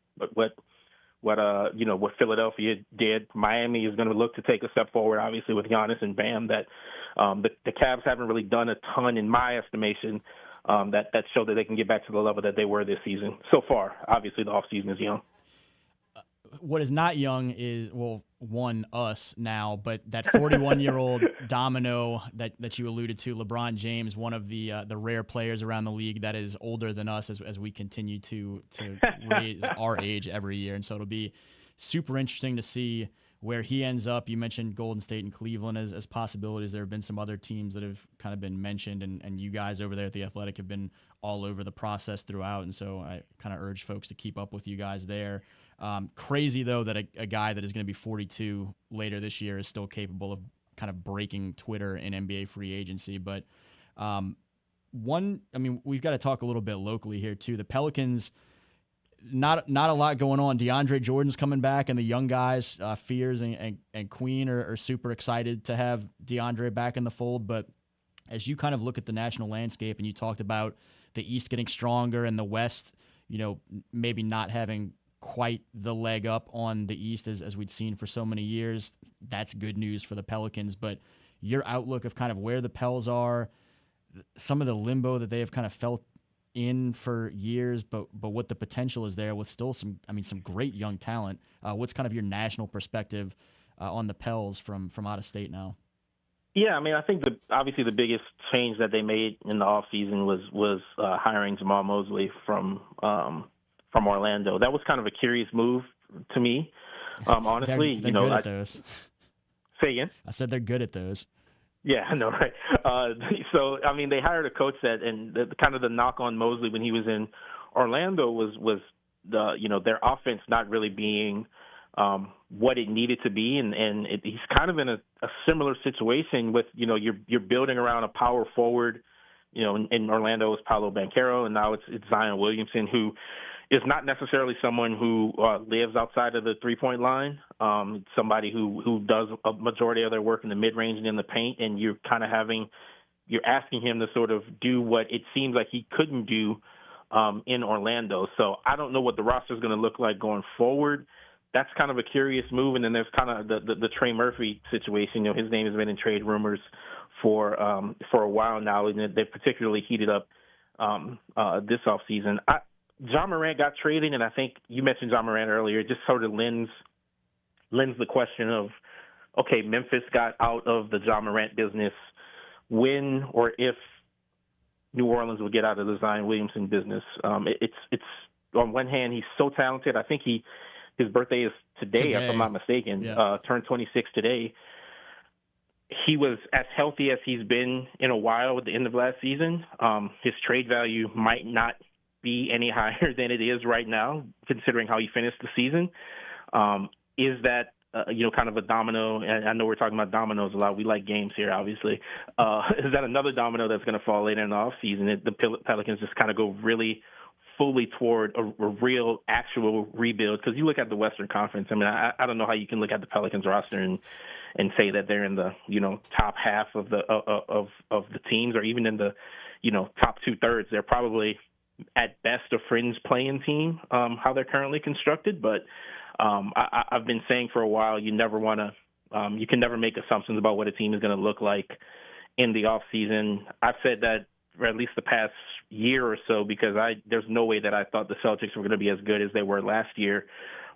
Philadelphia did, Miami is going to look to take a step forward, obviously with Giannis and Bam. That the Cavs haven't really done a ton, in my estimation, that show that they can get back to the level that they were this season. So far, obviously, the offseason is young. What is not young is, us now, but that 41-year-old domino that you alluded to, LeBron James, one of the rare players around the league that is older than us as we continue to raise our age every year. And so it'll be super interesting to see where he ends up. You mentioned Golden State and Cleveland as possibilities. There have been some other teams that have kind of been mentioned, and you guys over there at The Athletic have been all over the process throughout, and so I kind of urge folks to keep up with you guys there. Crazy, though, that a guy that is going to be 42 later this year is still capable of kind of breaking Twitter in NBA free agency. But we've got to talk a little bit locally here, too. The Pelicans, not a lot going on. DeAndre Jordan's coming back, and the young guys, Fears and Queen, are super excited to have DeAndre back in the fold. But as you kind of look at the national landscape, and you talked about the East getting stronger and the West, maybe not having quite the leg up on the East as we'd seen for so many years, that's good news for the Pelicans. But your outlook of kind of where the Pels are, some of the limbo that they have kind of felt in for years, but what the potential is there with still some great young talent. What's kind of your national perspective on the Pels from out of state now? Yeah, I think obviously the biggest change that they made in the offseason was hiring Jamal Mosley from Orlando. That was kind of a curious move to me, honestly. They're good at those. Say again? I said they're good at those. Yeah, I know, right? So, they hired a coach and the knock on Mosley when he was in Orlando was their offense not really being what it needed to be, and he's kind of in a similar situation with you're building around a power forward. In Orlando it's Paolo Banchero, and now it's Zion Williamson, who is not necessarily someone who lives outside of the three-point line. Somebody who does a majority of their work in the mid-range and in the paint, and you're asking him to sort of do what it seems like he couldn't do in Orlando. So I don't know what the roster is going to look like going forward. That's kind of a curious move. And then there's kind of the Trey Murphy situation. You know, his name has been in trade rumors for a while now, and they particularly heated up this offseason. John Morant got traded, and I think you mentioned John Morant earlier. It just sort of lends the question of, okay, Memphis got out of the John Morant business. When or if New Orleans will get out of the Zion Williamson business? It's on one hand, he's so talented. I think his birthday is today, if I'm not mistaken. Yeah. Turned 26 today. He was as healthy as he's been in a while at the end of last season. His trade value might not be any higher than it is right now, considering how he finished the season. Is that kind of a domino? And I know we're talking about dominoes a lot. We like games here, obviously. Is that another domino that's going to fall later in the offseason? The Pelicans just kind of go really fully toward a real, actual rebuild. Because you look at the Western Conference. I mean, I don't know how you can look at the Pelicans roster and say that they're in the top half of the teams, or even in the top 2/3. They're probably at best a fringe playing team, how they're currently constructed. But I've been saying for a while, you can never make assumptions about what a team is going to look like in the off season. I've said that for at least the past year or so, because there's no way that I thought the Celtics were going to be as good as they were last year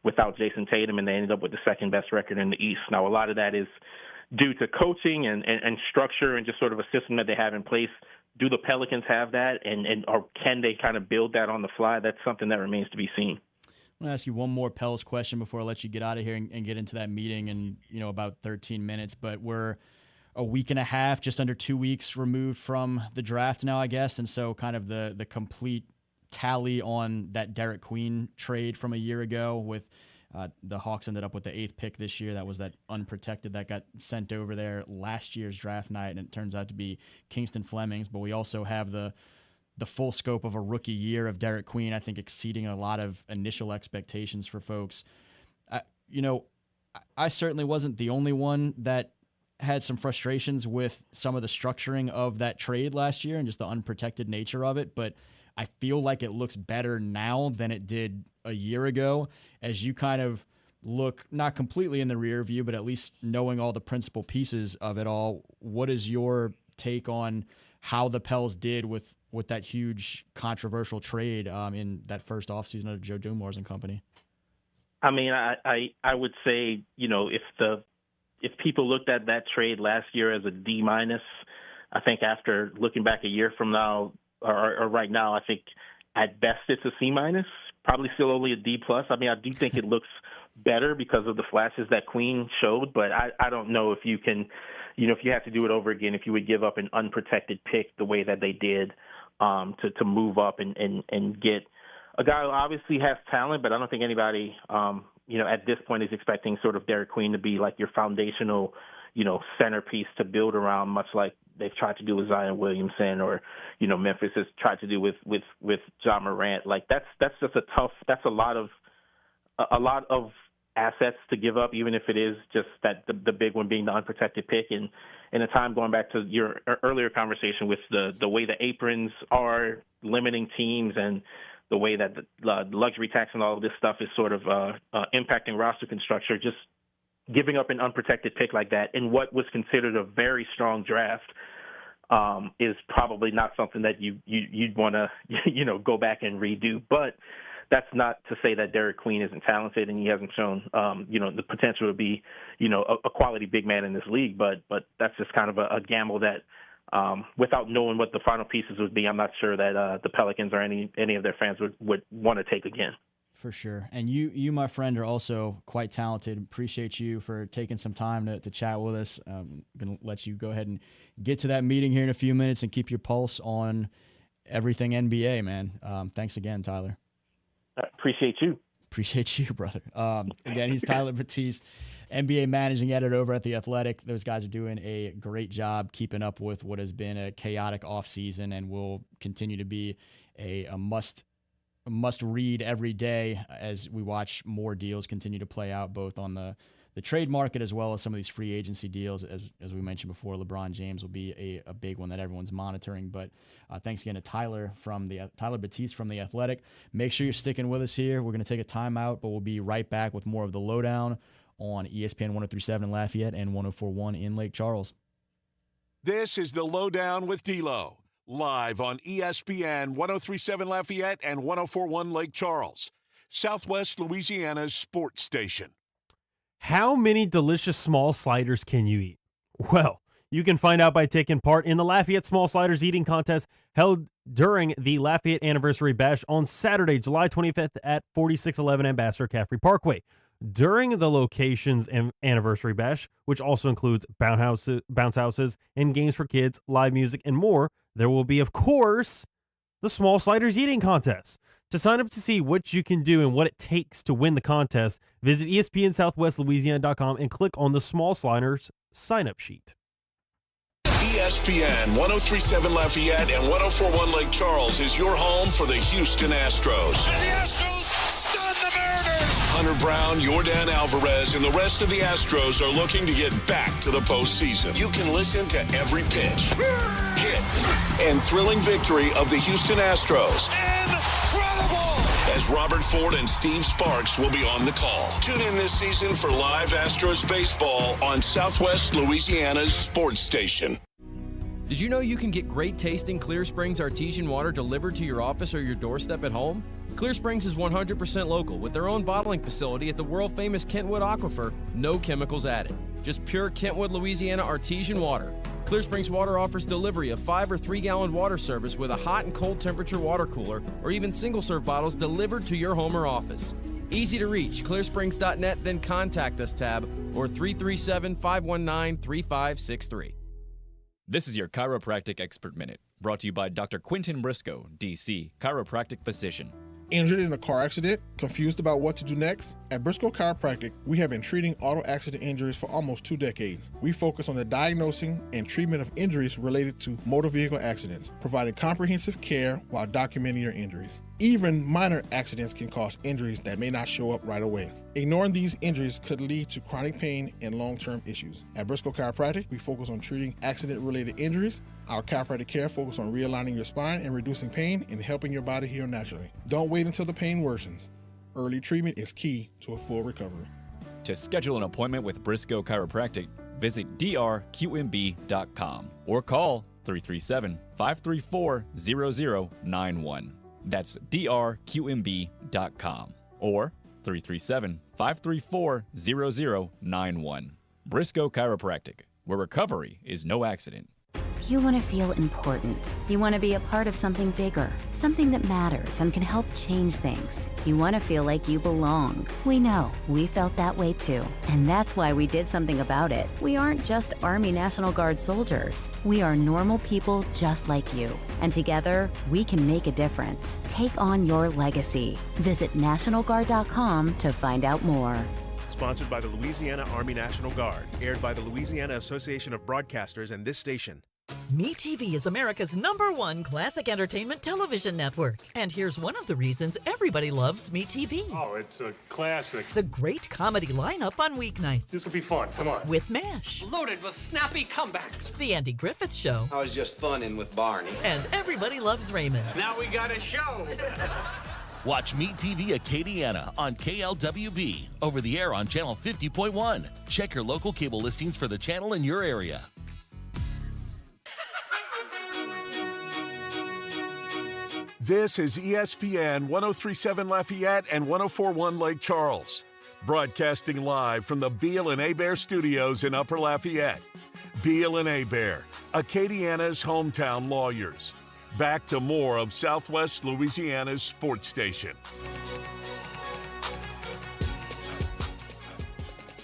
without Jason Tatum, and they ended up with the second best record in the East. Now, a lot of that is due to coaching and structure and just sort of a system that they have in place. Do the Pelicans have that, or can they kind of build that on the fly? That's something that remains to be seen. I'm going to ask you one more Pels question before I let you get out of here and get into that meeting in about 13 minutes. But we're a week and a half, just under 2 weeks removed from the draft now, I guess. And so kind of the complete tally on that Derek Queen trade from a year ago with the Hawks ended up with the 8th pick this year. That was that unprotected that got sent over there last year's draft night, and it turns out to be Kingston Fleming's. But we also have the full scope of a rookie year of Derek Queen, I think exceeding a lot of initial expectations for folks. I certainly wasn't the only one that had some frustrations with some of the structuring of that trade last year and just the unprotected nature of it. But I feel like it looks better now than it did a year ago, as you kind of look not completely in the rear view, but at least knowing all the principal pieces of it all. What is your take on how the Pels did with that huge controversial trade in that first offseason of Joe Dumars and company? I mean, I would say, if people looked at that trade last year as a D-, I think after looking back a year from now or right now, I think at best it's a C-, probably still only a D+. I mean, I do think it looks better because of the flashes that Queen showed, but I don't know if you can, if you have to do it over again, if you would give up an unprotected pick the way that they did to move up and get a guy who obviously has talent, but I don't think anybody, at this point is expecting sort of Derek Queen to be like your foundational, centerpiece to build around, much like they've tried to do with Zion Williamson or, Memphis has tried to do with John Morant. Like that's just that's a lot of assets to give up, even if it is just that the big one being the unprotected pick. And in a time going back to your earlier conversation with the way the aprons are limiting teams and the way that the luxury tax and all of this stuff is sort of impacting roster construction, just giving up an unprotected pick like that in what was considered a very strong draft is probably not something that you'd want to, go back and redo. But that's not to say that Derek Queen isn't talented and he hasn't shown, the potential to be, a quality big man in this league. But that's just kind of a gamble that, without knowing what the final pieces would be, I'm not sure that the Pelicans or any of their fans would want to take again. For sure. And you, my friend, are also quite talented. Appreciate you for taking some time to chat with us. I'm going to let you go ahead and get to that meeting here in a few minutes and keep your pulse on everything NBA, man. Thanks again, Tyler. Appreciate you. Appreciate you, brother. Again, he's Tyler Batiste, NBA managing editor over at The Athletic. Those guys are doing a great job keeping up with what has been a chaotic offseason and will continue to be a must read every day as we watch more deals continue to play out, both on the the trade market as well as some of these free agency deals. As we mentioned before, LeBron James will be a big one that everyone's monitoring. But thanks again to Tyler Batiste from The Athletic. Make sure you're sticking with us here. We're going to take a timeout, but we'll be right back with more of the Lowdown on ESPN 103.7 in Lafayette and 104.1 in Lake Charles. This is the Lowdown with D-Lo, live on ESPN 103.7 Lafayette and 104.1 Lake Charles, Southwest Louisiana's sports station. How many delicious small sliders can you eat? Well, you can find out by taking part in the Lafayette Small Sliders Eating Contest held during the Lafayette Anniversary Bash on Saturday, July 25th at 4611 Ambassador Caffrey Parkway. During the location's Anniversary Bash, which also includes bounce houses and games for kids, live music, and more, there will be, of course, the Small Sliders Eating Contest. To sign up to see what you can do and what it takes to win the contest, visit ESPNSouthwestLouisiana.com and click on the Small Sliders sign-up sheet. ESPN 103.7 Lafayette and 104.1 Lake Charles is your home for the Houston Astros. And the Astros stun the Mariners. Hunter Brown, Yordan Alvarez, and the rest of the Astros are looking to get back to the postseason. You can listen to every pitch, hit, and thrilling victory of the Houston Astros. Incredible! As Robert Ford and Steve Sparks will be on the call. Tune in this season for live Astros baseball on Southwest Louisiana's sports station. Did you know you can get great tasting Clear Springs artesian water delivered to your office or your doorstep at home? Clear Springs is 100% local with their own bottling facility at the world-famous Kentwood Aquifer, no chemicals added. Just pure Kentwood, Louisiana artesian water. Clear Springs Water offers delivery of 5 or 3-gallon water service with a hot and cold temperature water cooler or even single-serve bottles delivered to your home or office. Easy to reach, clearsprings.net, then contact us tab or 337-519-3563. This is your Chiropractic Expert Minute, brought to you by Dr. Quentin Briscoe, D.C., chiropractic physician. Injured in a car accident? Confused about what to do next? At Briscoe Chiropractic, we have been treating auto accident injuries for almost 2 decades. We focus on the diagnosing and treatment of injuries related to motor vehicle accidents, providing comprehensive care while documenting your injuries. Even minor accidents can cause injuries that may not show up right away. Ignoring these injuries could lead to chronic pain and long-term issues. At Briscoe Chiropractic, we focus on treating accident-related injuries. Our chiropractic care focuses on realigning your spine and reducing pain and helping your body heal naturally. Don't wait until the pain worsens. Early treatment is key to a full recovery. To schedule an appointment with Briscoe Chiropractic, visit drqmb.com or call 337-534-0091. That's drqmb.com or 337-534-0091. Briscoe Chiropractic, where recovery is no accident. You want to feel important. You want to be a part of something bigger, something that matters and can help change things. You want to feel like you belong. We know. We felt that way too. And that's why we did something about it. We aren't just Army National Guard soldiers. We are normal people just like you. And together, we can make a difference. Take on your legacy. Visit NationalGuard.com to find out more. Sponsored by the Louisiana Army National Guard. Aired by the Louisiana Association of Broadcasters and this station. MeTV is America's #1 classic entertainment television network. And here's one of the reasons everybody loves MeTV. Oh, it's a classic. The great comedy lineup on weeknights. This will be fun. Come on. With MASH. Loaded with snappy comebacks. The Andy Griffith Show. I was just funning with Barney. And Everybody Loves Raymond. Now we got a show. Watch MeTV Acadiana on KLWB, over the air on channel 50.1. Check your local cable listings for the channel in your area. This is ESPN 103.7 Lafayette and 104.1 Lake Charles, broadcasting live from the Beal and Hebert studios in Upper Lafayette. Beal and Hebert, Acadiana's hometown lawyers. Back to more of Southwest Louisiana's sports station.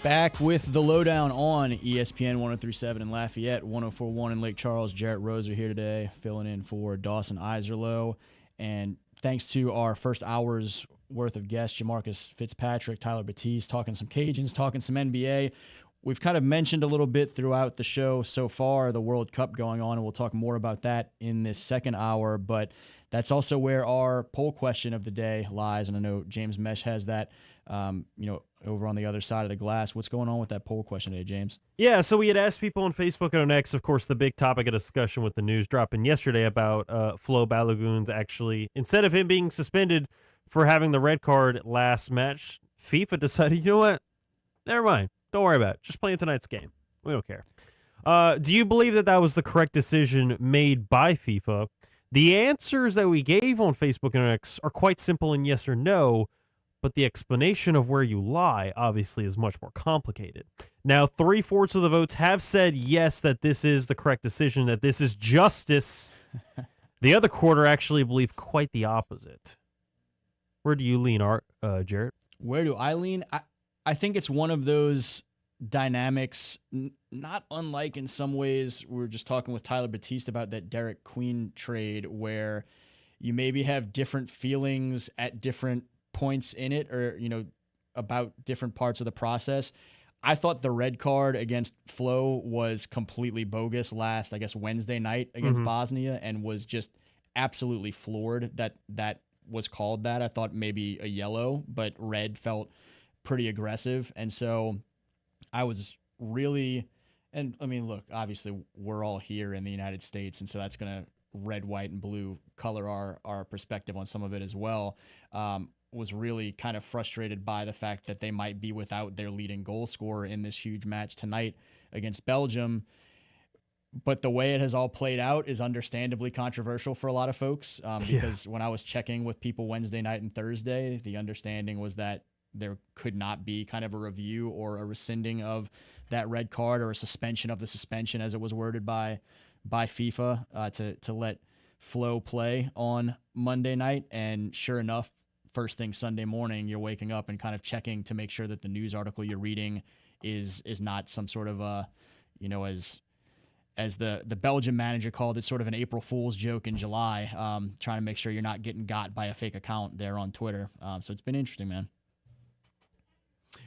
Back with the Lowdown on ESPN 103.7 in Lafayette, 104.1 in Lake Charles. Jerit Roser here today, filling in for Dawson Iserloh. And thanks to our first hour's worth of guests, Jamarcus Fitzpatrick, Tyler Batiste, talking some Cajuns, talking some NBA. We've kind of mentioned a little bit throughout the show so far, the World Cup going on, and we'll talk more about that in this second hour. But that's also where our poll question of the day lies. And I know James Mesh has that, over on the other side of the glass. What's going on with that poll question today, James? Yeah, so we had asked people on Facebook and on X, of course, the big topic of discussion with the news dropping yesterday about Flo Balogun's actually, instead of him being suspended for having the red card last match, FIFA decided, you know what? Never mind. Don't worry about it. Just playing tonight's game. We don't care. Do you believe that that was the correct decision made by FIFA? The answers that we gave on Facebook and X are quite simple in yes or no, but the explanation of where you lie obviously is much more complicated. Now, 3/4 of the votes have said yes, that this is the correct decision, that this is justice. The other quarter actually believe quite the opposite. Where do you lean, Jerit? Where do I lean? I think it's one of those dynamics, not unlike in some ways, we were just talking with Tyler Batiste about that Derek Queen trade, where you maybe have different feelings at different points in it, or, about different parts of the process. I thought the red card against Flo was completely bogus last, I guess, Wednesday night against Bosnia, and was just absolutely floored that was called that. I thought maybe a yellow, but red felt pretty aggressive. And so I was really, and I mean, look, obviously we're all here in the United States, and so that's going to red, white, and blue color our perspective on some of it as well. Was really kind of frustrated by the fact that they might be without their leading goal scorer in this huge match tonight against Belgium. But the way it has all played out is understandably controversial for a lot of folks, because when I was checking with people Wednesday night and Thursday, the understanding was that there could not be kind of a review or a rescinding of that red card, or a suspension of the suspension, as it was worded by FIFA, to let Flo play on Monday night. And sure enough, first thing Sunday morning, you're waking up and kind of checking to make sure that the news article you're reading is not some sort of as the Belgian manager called it, sort of an April Fool's joke in July, trying to make sure you're not getting got by a fake account there on Twitter. So it's been interesting, man.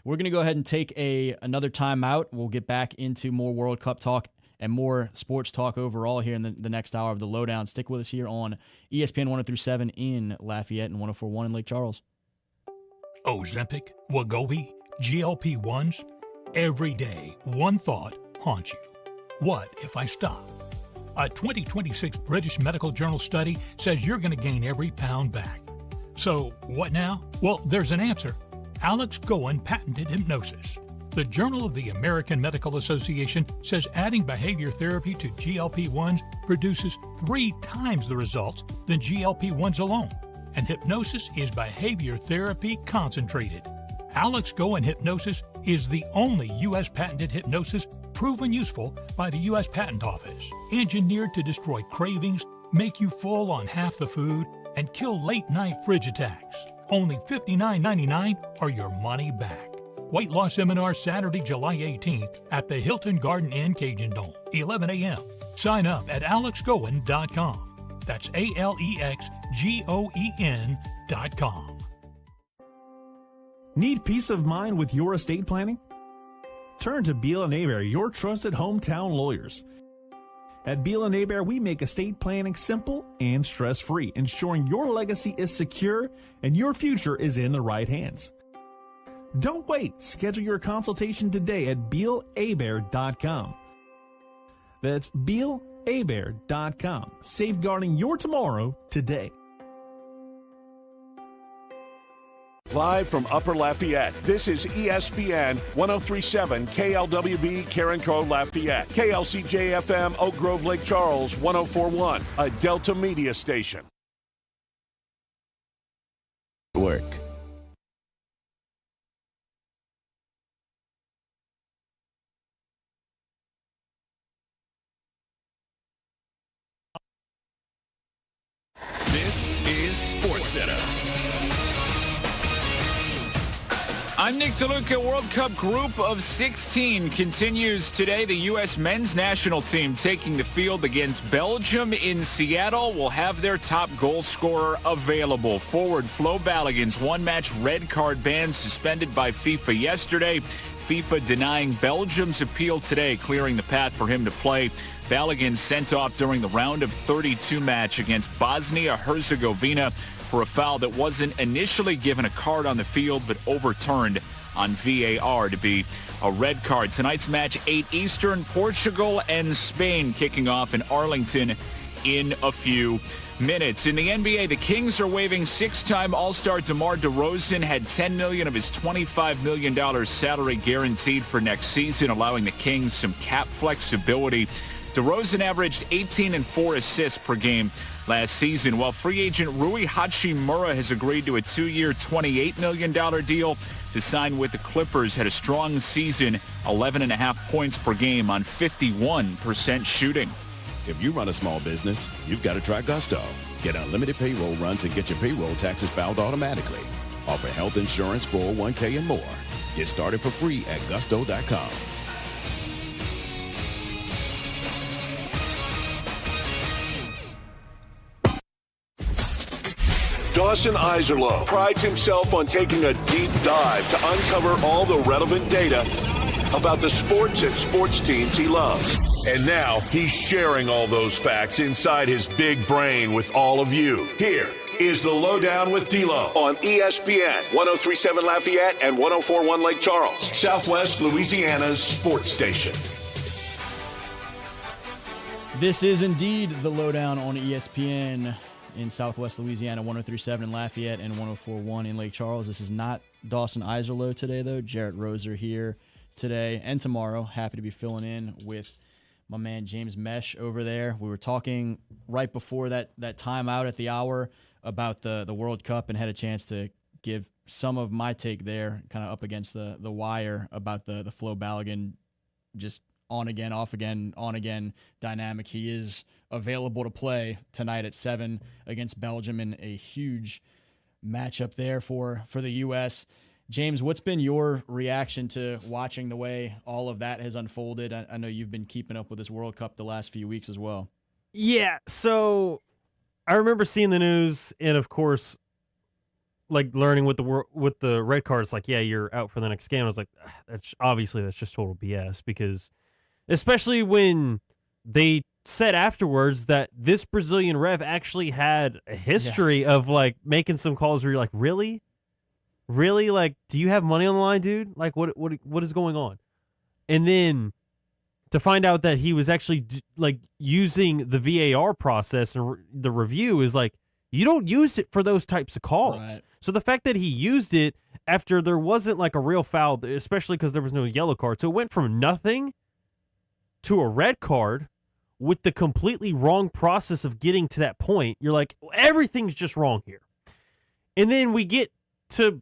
We're going to go ahead and take another timeout. We'll get back into more World Cup talk and more sports talk overall here in the next hour of the Lowdown. Stick with us here on ESPN 103.7 in Lafayette and 104.1 in Lake Charles. Ozempic, Wegovy, GLP-1s. Every day, one thought haunts you. What if I stop? A 2026 British Medical Journal study says you're going to gain every pound back. So what now? Well, there's an answer. Alex Goen patented hypnosis. The Journal of the American Medical Association says adding behavior therapy to GLP-1s produces 3 times the results than GLP-1s alone. And hypnosis is behavior therapy concentrated. Alex Goen Hypnosis is the only U.S. patented hypnosis proven useful by the U.S. Patent Office. Engineered to destroy cravings, make you full on half the food, and kill late-night fridge attacks. Only $59.99 or your money back. Weight loss seminar Saturday, July 18th at the Hilton Garden Inn Cajun Dome, 11 a.m. Sign up at alexgoen.com. That's ALEXGOEN.com. Need peace of mind with your estate planning? Turn to Beal & Hebert, your trusted hometown lawyers. At Beal & Hebert, we make estate planning simple and stress-free, ensuring your legacy is secure and your future is in the right hands. Don't wait. Schedule your consultation today at BealHebert.com. That's BealHebert.com. Safeguarding your tomorrow today. Live from Upper Lafayette, this is ESPN 103.7 KLWB Carencro Lafayette, KLCJ-FM Oak Grove Lake Charles 104.1, a Delta Media station. Work. This is SportsCenter. I'm Nick DeLuca. World Cup Group of 16 continues today. The U.S. men's national team taking the field against Belgium in Seattle will have their top goal scorer available. Forward Flo Balogun's one-match red card ban suspended by FIFA yesterday. FIFA denying Belgium's appeal today, clearing the path for him to play. Balogun sent off during the round of 32 match against Bosnia-Herzegovina for a foul that wasn't initially given a card on the field but overturned on VAR to be a red card. Tonight's match, 8 Eastern, Portugal and Spain kicking off in Arlington in a few minutes. In the NBA, the Kings are waiving 6-time All-Star DeMar DeRozan, had $10 million of his $25 million salary guaranteed for next season, allowing the Kings some cap flexibility. DeRozan averaged 18 and 4 assists per game last season, while free agent Rui Hachimura has agreed to a 2-year, $28 million deal to sign with the Clippers. Had a strong season, 11.5 points per game on 51% shooting. If you run a small business, you've got to try Gusto. Get unlimited payroll runs and get your payroll taxes filed automatically. Offer health insurance, 401k, and more. Get started for free at gusto.com. Dawson Iserlo prides himself on taking a deep dive to uncover all the relevant data about the sports and sports teams he loves. And now he's sharing all those facts inside his big brain with all of you. Here is the LohDown with D-Lo on ESPN 103.7 Lafayette and 104.1 Lake Charles, Southwest Louisiana's sports station. This is indeed the LohDown on ESPN in Southwest Louisiana, 103.7 in Lafayette and 104.1 in Lake Charles. This is not Dawson Iserlo today, though. Jerit Roser here today and tomorrow. Happy to be filling in with my man James Mesh over there. We were talking right before that timeout at the hour about the World Cup and had a chance to give some of my take there, kind of up against the wire about the Flo Balogun just on again, off again, on again dynamic. He is available to play tonight at 7 against Belgium in a huge matchup there for the U.S. James, what's been your reaction to watching the way all of that has unfolded? I know you've been keeping up with this World Cup the last few weeks as well. Yeah, so I remember seeing the news and, of course, like learning with the red card, it's like, yeah, you're out for the next game. I was like, that's just total BS, because especially when they said afterwards that this Brazilian ref actually had a history of like making some calls where you're like, really? Like, do you have money on the line, dude? Like, what is going on? And then to find out that he was actually like using the VAR process and the review is like, you don't use it for those types of calls. Right. So the fact that he used it after there wasn't like a real foul, especially because there was no yellow card. So it went from nothing to a red card with the completely wrong process of getting to that point. You're like, everything's just wrong here. And then we get to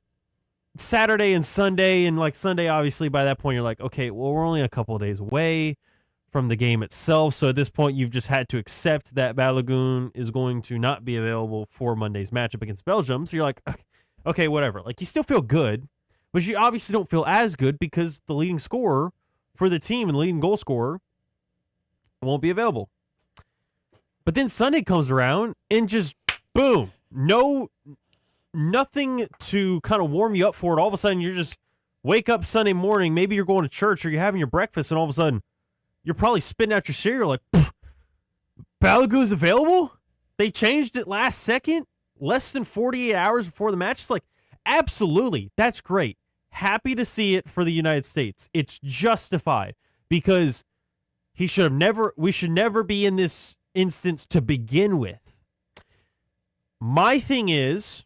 Saturday and Sunday, and like Sunday, obviously by that point you're like, okay, well, we're only a couple of days away from the game itself, so at this point you've just had to accept that Balogun is going to not be available for Monday's matchup against Belgium. So you're like, okay, whatever. Like, you still feel good, but you obviously don't feel as good because the leading scorer for the team and the leading goal scorer won't be available. But then Sunday comes around and just boom, nothing to kind of warm you up for it. All of a sudden, you just wake up Sunday morning. Maybe you're going to church or you're having your breakfast, and all of a sudden, you're probably spitting out your cereal like, Balogun's available? They changed it last second, less than 48 hours before the match. It's like, absolutely, that's great. Happy to see it for the United States. It's justified because we should never be in this instance to begin with. My thing is,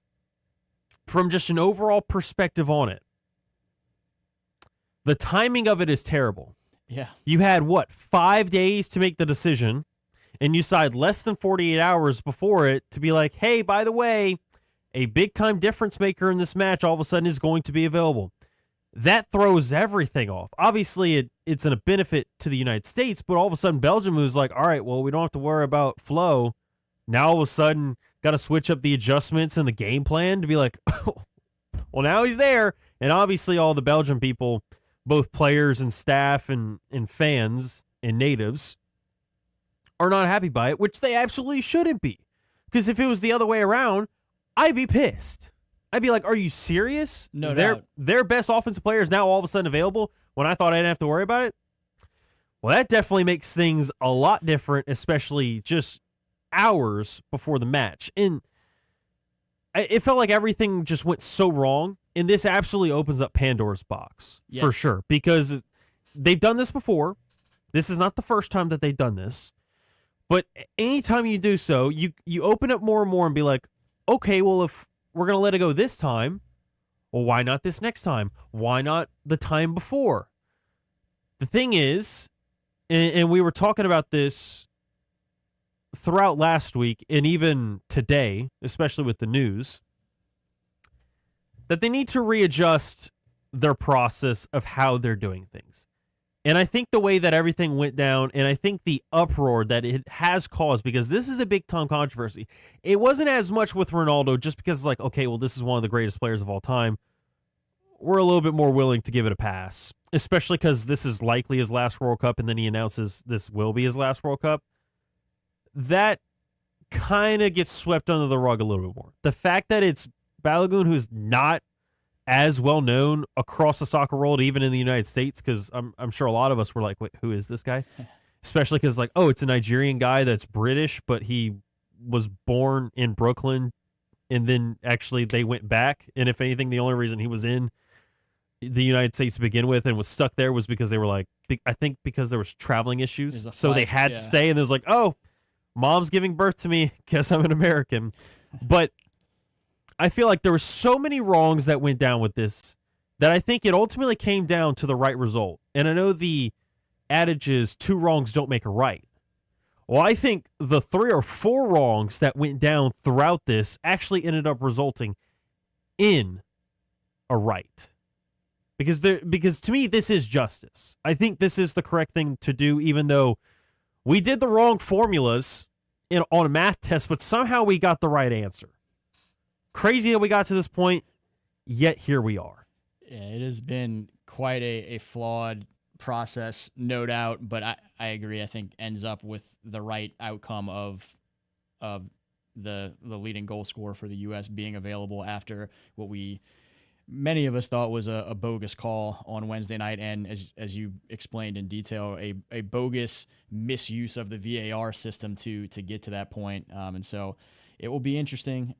from just an overall perspective on it, the timing of it is terrible. Yeah. You had, 5 days to make the decision, and you decide less than 48 hours before it to be like, hey, by the way, a big-time difference maker in this match all of a sudden is going to be available. That throws everything off. Obviously, it's a benefit to the United States, but all of a sudden Belgium was like, all right, well, we don't have to worry about Flo. Now all of a sudden, got to switch up the adjustments and the game plan to be like, oh, well, now he's there. And obviously all the Belgian people, both players and staff and fans and natives, are not happy by it, which they absolutely shouldn't be. Because if it was the other way around, I'd be pissed. I'd be like, are you serious? No doubt. Their best offensive player is now all of a sudden available when I thought I didn't have to worry about it? Well, that definitely makes things a lot different, especially just hours before the match. And it felt like everything just went so wrong And this absolutely opens up Pandora's box for Yes. sure, because they've done this before. This is not the first time that they've done this. But anytime you do so, you open up more and more and be like, okay, well, if we're going to let it go this time, well, why not this next time? Why not the time before? The thing is, and we were talking about this throughout last week and even today, especially with the news, that they need to readjust their process of how they're doing things. And I think the way that everything went down, and I think the uproar that it has caused, because this is a big-time controversy, it wasn't as much with Ronaldo just because it's like, okay, well, this is one of the greatest players of all time. We're a little bit more willing to give it a pass, especially because this is likely his last World Cup, and then he announces this will be his last World Cup. That kind of gets swept under the rug a little bit more. The fact that it's Balogun, who's not as well known across the soccer world, even in the United States, because I'm sure a lot of us were like, wait, who is this guy? Especially because, like, oh, it's a Nigerian guy that's British, but he was born in Brooklyn, and then actually they went back. And if anything, the only reason he was in the United States to begin with and was stuck there was because they were like, I think because there was traveling issues. So they had to stay, and it was like, oh, mom's giving birth to me. Guess I'm an American. But I feel like there were so many wrongs that went down with this that I think it ultimately came down to the right result. And I know the adage is 2 wrongs don't make a right. Well, I think the 3 or 4 wrongs that went down throughout this actually ended up resulting in a right. Because to me, this is justice. I think this is the correct thing to do, even though we did the wrong formulas on a math test, but somehow we got the right answer. Crazy that we got to this point, yet here we are. Yeah, it has been quite a flawed process, no doubt, but I agree. I think ends up with the right outcome of the leading goal scorer for the U.S. being available after what many of us thought was a bogus call on Wednesday night, and as you explained in detail, a bogus misuse of the VAR system to get to that point. And so it will be interesting.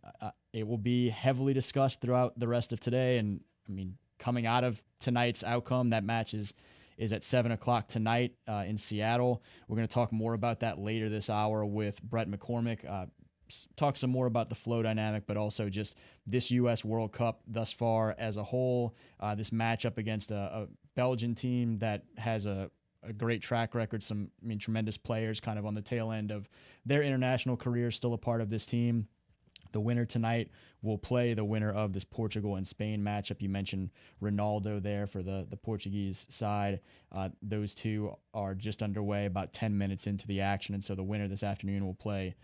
It will be heavily discussed throughout the rest of today. And I mean, coming out of tonight's outcome, that match is at 7:00 tonight in Seattle. We're going to talk more about that later this hour with Brett McCormick. Talk some more about the flow dynamic, but also just this U.S. World Cup thus far as a whole. This matchup against a Belgian team that has a great track record, tremendous players kind of on the tail end of their international careers, still a part of this team. The winner tonight will play the winner of this Portugal and Spain matchup. You mentioned Ronaldo there for the Portuguese side. Those two are just underway, about 10 minutes into the action, and so the winner this afternoon will play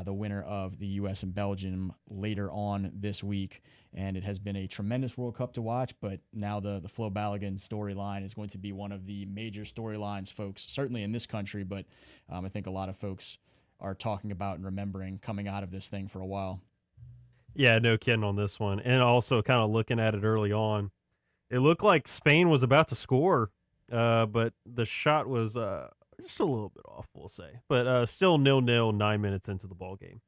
the winner of the U.S. and Belgium later on this week. And it has been a tremendous World Cup to watch, but now the Flo Balogun storyline is going to be one of the major storylines, folks, certainly in this country, but I think a lot of folks are talking about and remembering coming out of this thing for a while. Yeah, no kidding on this one. And also kind of looking at it early on, it looked like Spain was about to score, but the shot was just a little bit off, we'll say. But still 0-0, 9 minutes into the ball game.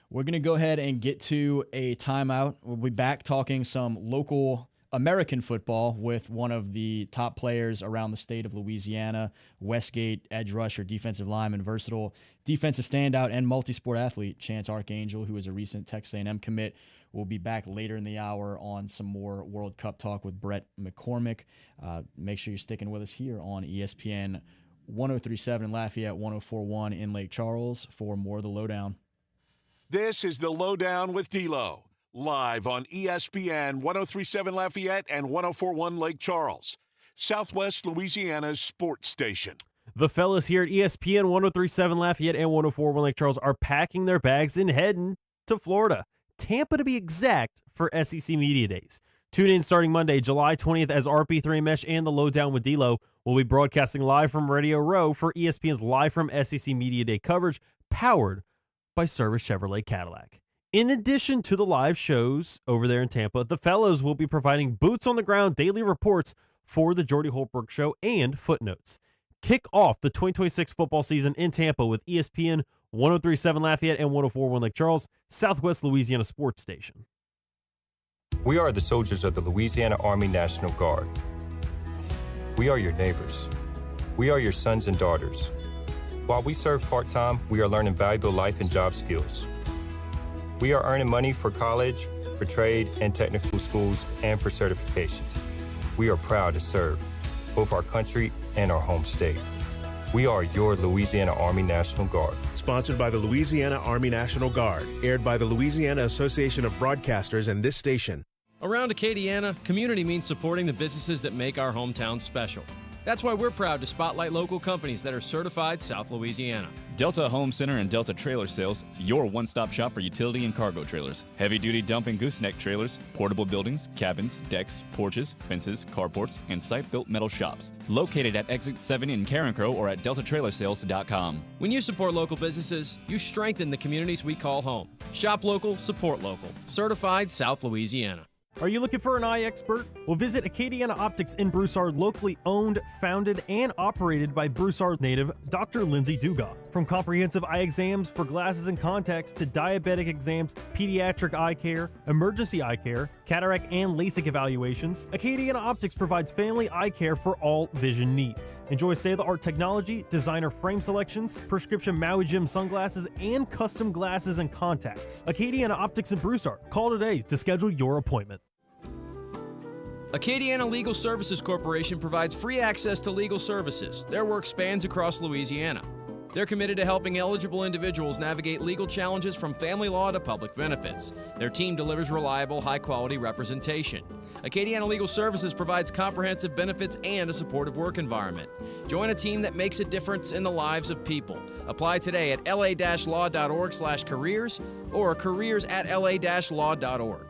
We're going to go ahead and get to a timeout. We'll be back talking some local American football with one of the top players around the state of Louisiana, Westgate edge rusher, defensive lineman, versatile defensive standout, and multi-sport athlete, Chance Archangel, who is a recent Texas A&M commit. We'll be back later in the hour on some more World Cup talk with Brett McCormick. Make sure you're sticking with us here on ESPN 103.7 in Lafayette, 104.1 in Lake Charles for more of the LohDown. This is the LohDown with D-Lo, live on ESPN 103.7 Lafayette and 104.1 Lake Charles, Southwest Louisiana's sports station. The fellas here at ESPN 103.7 Lafayette and 104.1 Lake Charles are packing their bags and heading to Florida, Tampa to be exact, for SEC Media Days. Tune in starting Monday, July 20th, as RP3 Mesh and the LohDown with D-Lo will be broadcasting live from Radio Row for ESPN's Live from SEC Media Day coverage, powered by Service Chevrolet Cadillac. In addition to the live shows over there in Tampa, the fellows will be providing boots-on-the-ground daily reports for the Jordy Holbrook Show and footnotes. Kick off the 2026 football season in Tampa with ESPN 103.7 Lafayette and 104.1 Lake Charles, Southwest Louisiana sports station. We are the soldiers of the Louisiana Army National Guard. We are your neighbors. We are your sons and daughters. While we serve part-time, we are learning valuable life and job skills. We are earning money for college, for trade and technical schools, and for certifications. We are proud to serve both our country and our home state. We are your Louisiana Army National Guard. Sponsored by the Louisiana Army National Guard. Aired by the Louisiana Association of Broadcasters and this station. Around Acadiana, community means supporting the businesses that make our hometown special. That's why we're proud to spotlight local companies that are certified South Louisiana. Delta Home Center and Delta Trailer Sales, your one-stop shop for utility and cargo trailers. Heavy-duty dump and gooseneck trailers, portable buildings, cabins, decks, porches, fences, carports, and site-built metal shops. Located at Exit 7 in Carencro or at deltatrailersales.com. When you support local businesses, you strengthen the communities we call home. Shop local, support local. Certified South Louisiana. Are you looking for an eye expert? Well, visit Acadiana Optics in Broussard, locally owned, founded, and operated by Broussard native Dr. Lindsay Dugas. From comprehensive eye exams for glasses and contacts to diabetic exams, pediatric eye care, emergency eye care, cataract and LASIK evaluations, Acadiana Optics provides family eye care for all vision needs. Enjoy state-of-the-art technology, designer frame selections, prescription Maui Jim sunglasses, and custom glasses and contacts. Acadiana Optics in Broussard. Call today to schedule your appointment. Acadiana Legal Services Corporation provides free access to legal services. Their work spans across Louisiana. They're committed to helping eligible individuals navigate legal challenges from family law to public benefits. Their team delivers reliable, high-quality representation. Acadiana Legal Services provides comprehensive benefits and a supportive work environment. Join a team that makes a difference in the lives of people. Apply today at la-law.org/careers or careers@la-law.org.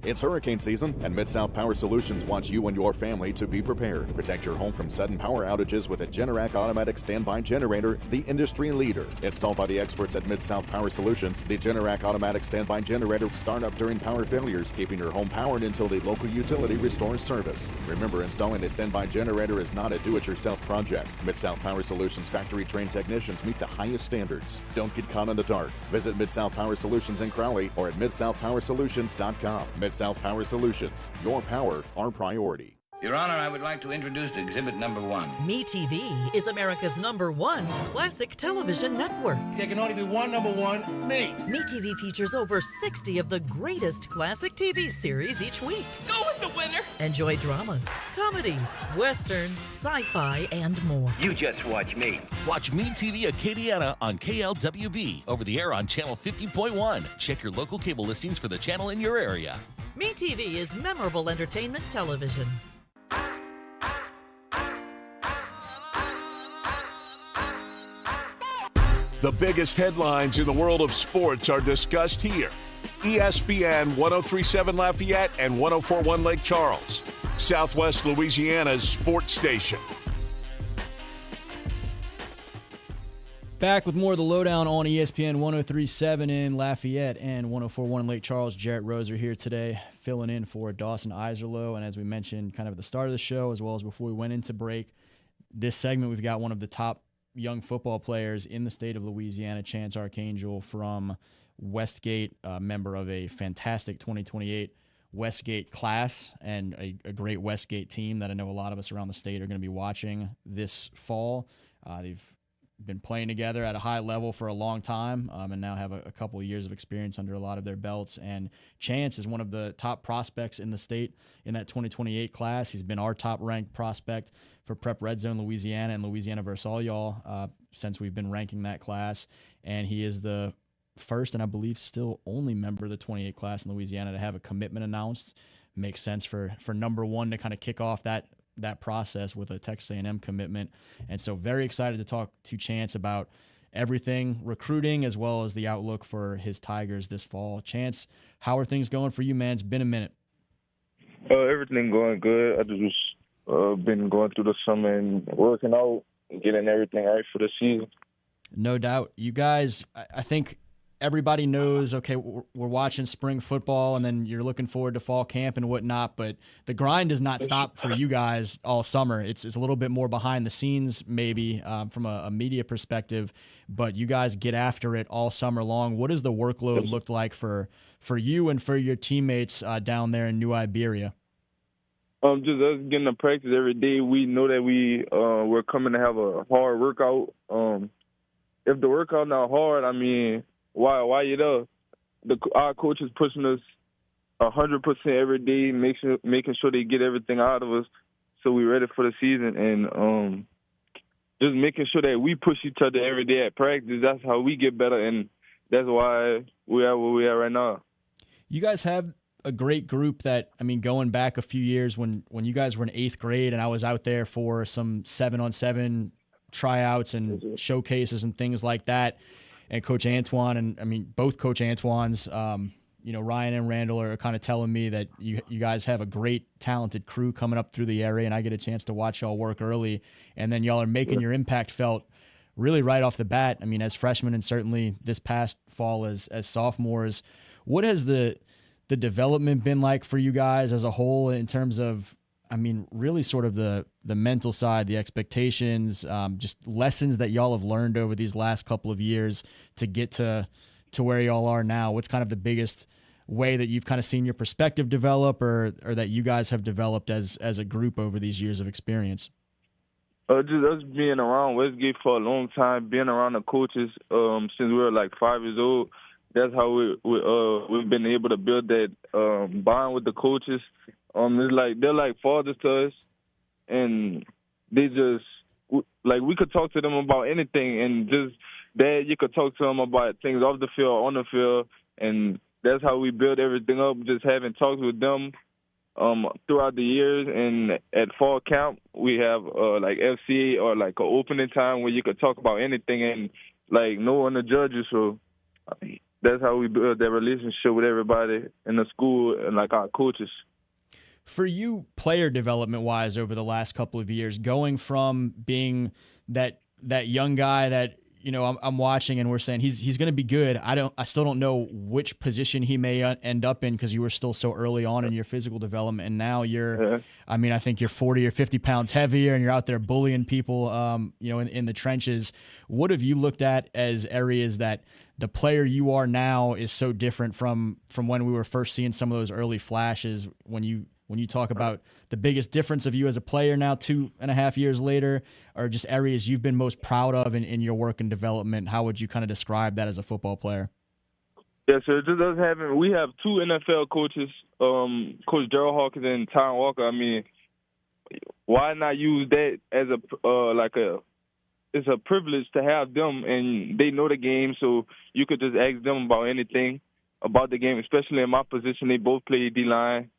It's hurricane season, and Mid-South Power Solutions wants you and your family to be prepared. Protect your home from sudden power outages with a Generac automatic standby generator, the industry leader. Installed by the experts at Mid-South Power Solutions, the Generac automatic standby generator start up during power failures, keeping your home powered until the local utility restores service. Remember, installing a standby generator is not a do-it-yourself project. Mid-South Power Solutions factory-trained technicians meet the highest standards. Don't get caught in the dark. Visit Mid-South Power Solutions in Crowley or at midsouthpowersolutions.com. Mid-South Power Solutions. Your power, our priority. Your Honor, I would like to introduce exhibit number 1. MeTV is America's #1 classic television network. There can only be one number 1, me. MeTV features over 60 of the greatest classic TV series each week. Go with the winner. Enjoy dramas, comedies, westerns, sci-fi, and more. You just watch me. Watch MeTV Acadiana on KLWB over the air on channel 50.1. Check your local cable listings for the channel in your area. MeTV is memorable entertainment television. The biggest headlines in the world of sports are discussed here. ESPN 1037 Lafayette and 1041 Lake Charles, Southwest Louisiana's sports station. Back with more of the lowdown on ESPN 1037 in Lafayette and 1041 Lake Charles. Jerit Roser here today, filling in for Dawson Iserloh. And as we mentioned kind of at the start of the show, as well as before we went into break, this segment we've got one of the top young football players in the state of Louisiana, Chance Archangel from Westgate, a member of a fantastic 2028 Westgate class and a great Westgate team that I know a lot of us around the state are going to be watching this fall. They've been playing together at a high level for a long time and now have a couple of years of experience under a lot of their belts. And Chance is one of the top prospects in the state in that 2028 class. He's been our top-ranked prospect for Prep Red Zone Louisiana and Louisiana versus all y'all since we've been ranking that class. And he is the first and I believe still only member of the 28 class in Louisiana to have a commitment announced. Makes sense for number one to kind of kick off that process with a Texas A&M commitment. And so very excited to talk to Chance about everything recruiting as well as the outlook for his Tigers this fall. Chance, how are things going for you, man? It's been a minute. Everything going good. I just been going through the summer and working out and getting everything right for the season. No doubt. You guys, I think everybody knows, okay, we're watching spring football and then you're looking forward to fall camp and whatnot, but the grind does not stop for you guys all summer. It's a little bit more behind the scenes maybe from a media perspective, but you guys get after it all summer long. What does the workload look like for you and for your teammates down there in New Iberia? Just us getting to practice every day. We know that we're coming to have a hard workout. If the workout not hard, I mean, why you there? Our coach is pushing us 100% every day, making sure they get everything out of us, so we're ready for the season. And just making sure that we push each other every day at practice. That's how we get better, and that's why we are where we are right now. You guys have a great group that, I mean, going back a few years when you guys were in 8th grade and I was out there for some 7-on-7 tryouts and showcases and things like that. And Coach Antoine, and I mean, both Coach Antoines, Ryan and Randall are kind of telling me that you guys have a great, talented crew coming up through the area, and I get a chance to watch y'all work early. And then y'all are making your impact felt really right off the bat. I mean, as freshmen and certainly this past fall as sophomores, what has the development been like for you guys as a whole in terms of, I mean, really sort of the mental side, the expectations, just lessons that y'all have learned over these last couple of years to get to where y'all are now? What's kind of the biggest way that you've kind of seen your perspective develop or that you guys have developed as a group over these years of experience? Just us being around Westgate for a long time, being around the coaches since we were like 5 years old. That's how we've been able to build that bond with the coaches. It's like they're like fathers to us, and they just like we could talk to them about anything, and just Dad, you could talk to them about things off the field, on the field, and that's how we build everything up. Just having talks with them throughout the years, and at fall camp we have like FCA or like an opening time where you could talk about anything, and like no one to judge you. So that's how we build that relationship with everybody in the school and like our coaches. For you, player development-wise, over the last couple of years, going from being that young guy that I'm watching and we're saying he's going to be good. I still don't know which position he may end up in because you were still so early on in your physical development, and now you're. I mean, I think you're 40 or 50 pounds heavier, and you're out there bullying people, in the trenches. What have you looked at as areas that the player you are now is so different from when we were first seeing some of those early flashes? When you talk about the biggest difference of you as a player now 2.5 years later, or just areas you've been most proud of in your work and development, how would you kind of describe that as a football player? Yeah, so it just does happen. We have 2 NFL coaches, Coach Gerald Hawkins and Tyron Walker. I mean, why not use that as it's a privilege to have them, and they know the game, so you could just ask them about anything about the game, especially in my position. They both play D-line.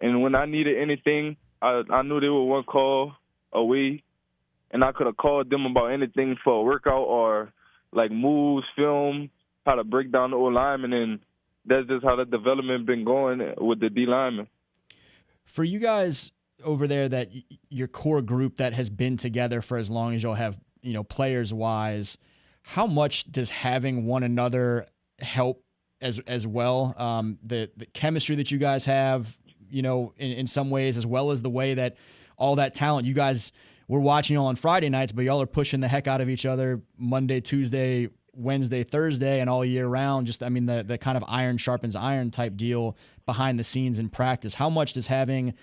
And when I needed anything, I knew they were one call away, and I could have called them about anything for a workout or like moves, film, how to break down the O-lineman, and that's just how the development been going with the D-lineman. For you guys over there, that your core group that has been together for as long as y'all have, players-wise, how much does having one another help as well? The chemistry that you guys have, in some ways, as well as the way that all that talent, you guys, we're watching y'all on Friday nights, but y'all are pushing the heck out of each other Monday, Tuesday, Wednesday, Thursday, and all year round. Just, I mean, the kind of iron sharpens iron type deal behind the scenes in practice. How much does having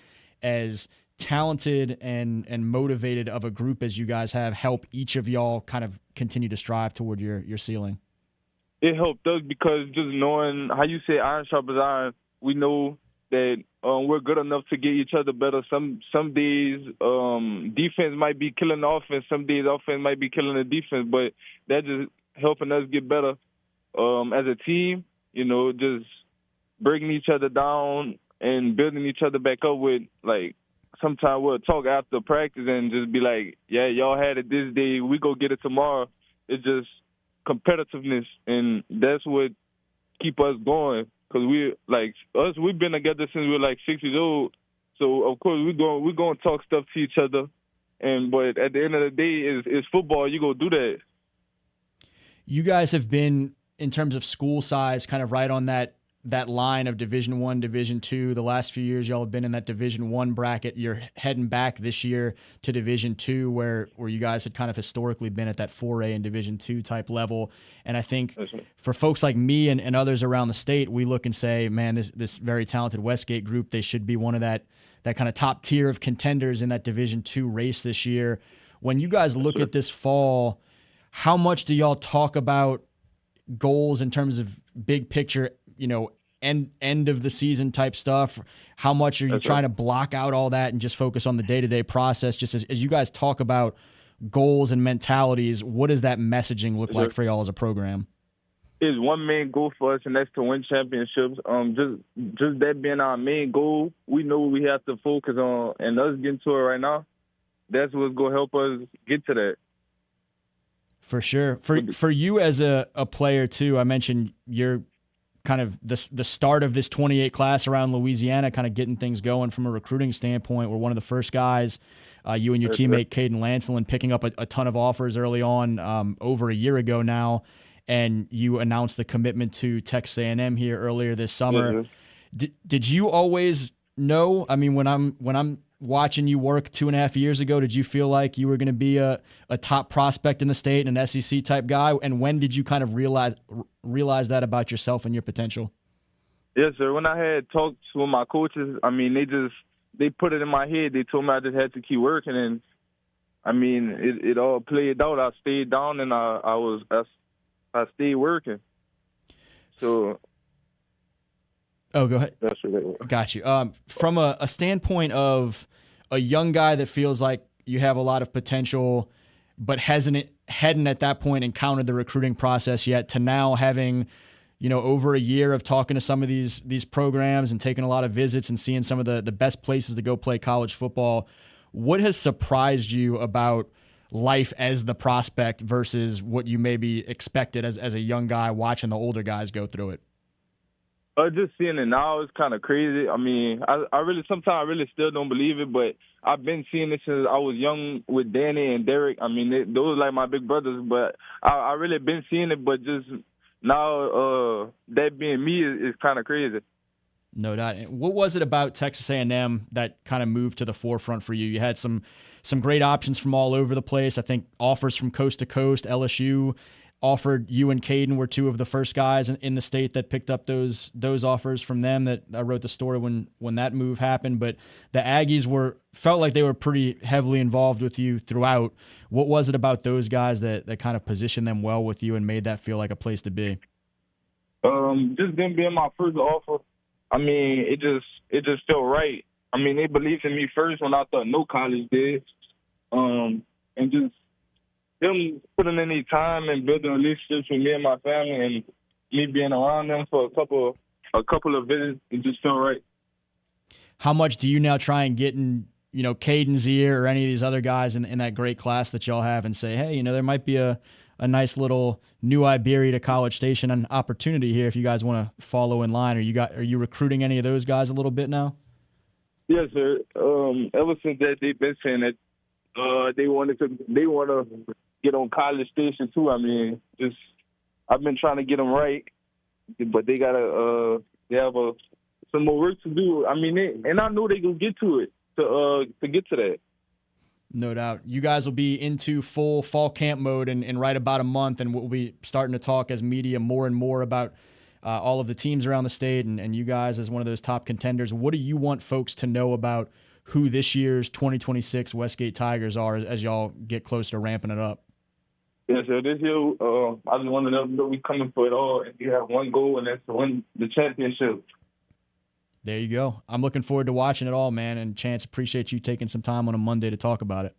as talented and motivated of a group as you guys have help each of y'all kind of continue to strive toward your ceiling? It helped us because just knowing how you say iron sharpens iron, we know that we're good enough to get each other better. Some days defense might be killing the offense. Some days offense might be killing the defense. But that's just helping us get better as a team. Just breaking each other down and building each other back up with, like, sometimes we'll talk after practice and just be like, yeah, y'all had it this day. We go get it tomorrow. It's just competitiveness, and that's what keep us going. Because we've been together since we were like 6 years old. So of course we're going to talk stuff to each other. But at the end of the day, it's football. You go do that. You guys have been, in terms of school size, kind of right on that line of Division I, Division II. The last few years, y'all have been in that Division I bracket. You're heading back this year to Division II, where you guys had kind of historically been at that 4A and Division II type level. And I think for folks like me and others around the state, we look and say, man, this very talented Westgate group, they should be one of that kind of top tier of contenders in that Division II race this year. When you guys look at this fall, how much do y'all talk about goals in terms of big picture, end of the season type stuff? How much are you trying to block out all that and just focus on the day-to-day process? Just as you guys talk about goals and mentalities, what does that messaging look like for y'all as a program? It's one main goal for us, and that's to win championships. Just that being our main goal, we know what we have to focus on, and us getting to it right now, that's what's going to help us get to that. For sure. For you as a player, too, I mentioned you're kind of the start of this 28 class around Louisiana, kind of getting things going from a recruiting standpoint. We're one of the first guys, you and your teammate Caden Lancelin, picking up a ton of offers early on, over a year ago now, and you announced the commitment to Texas A&M here earlier this summer. Did you always know? I mean, when I'm watching you work 2.5 years ago, did you feel like you were going to be a top prospect in the state and an SEC type guy? And when did you kind of realize that about yourself and your potential? Yes, sir. When I had talked with my coaches, I mean, they put it in my head. They told me I just had to keep working, and I mean, it all played out. I stayed down, and I stayed working. So. Oh, go ahead. That's right. Got you. From a standpoint of a young guy that feels like you have a lot of potential, but hadn't at that point encountered the recruiting process yet, to now having, over a year of talking to some of these programs and taking a lot of visits and seeing some of the best places to go play college football, what has surprised you about life as the prospect versus what you maybe expected as a young guy watching the older guys go through it? Just seeing it now is kind of crazy. I mean, sometimes I really still don't believe it, but I've been seeing it since I was young with Danny and Derek. I mean, those are like my big brothers, but I really been seeing it, but just now that being me is kind of crazy. No doubt. What was it about Texas A&M that kind of moved to the forefront for you? You had some great options from all over the place. I think offers from coast to coast. LSU offered you and Caden were two of the first guys in the state that picked up those offers from them. That I wrote the story when that move happened. But the Aggies felt like they were pretty heavily involved with you throughout. What was it about those guys that kind of positioned them well with you and made that feel like a place to be? Just them being my first offer. I mean, it just felt right. I mean, they believed in me first when I thought no college did. And just them putting in their time and building relationships with me and my family, and me being around them for a couple of visits, it just felt right. How much do you now try and get in, Caden's ear or any of these other guys in that great class that y'all have and say, hey, there might be a nice little new Iberia to College Station an opportunity here if you guys want to follow in line? Are you recruiting any of those guys a little bit now? Yes, sir. Ever since that, they've been saying that they want to get on College Station too. I mean, I've been trying to get them right, but they have some more work to do. I mean, I know they can get to it to get to that. No doubt. You guys will be into full fall camp mode in right about a month, and we'll be starting to talk as media more and more about all of the teams around the state and you guys as one of those top contenders. What do you want folks to know about who this year's 2026 Westgate Tigers are as y'all get close to ramping it up? Yes, sir. This year, I just want to know we coming for it all, and you have one goal, and that's to win the championship. There you go. I'm looking forward to watching it all, man. And Chance, appreciate you taking some time on a Monday to talk about it.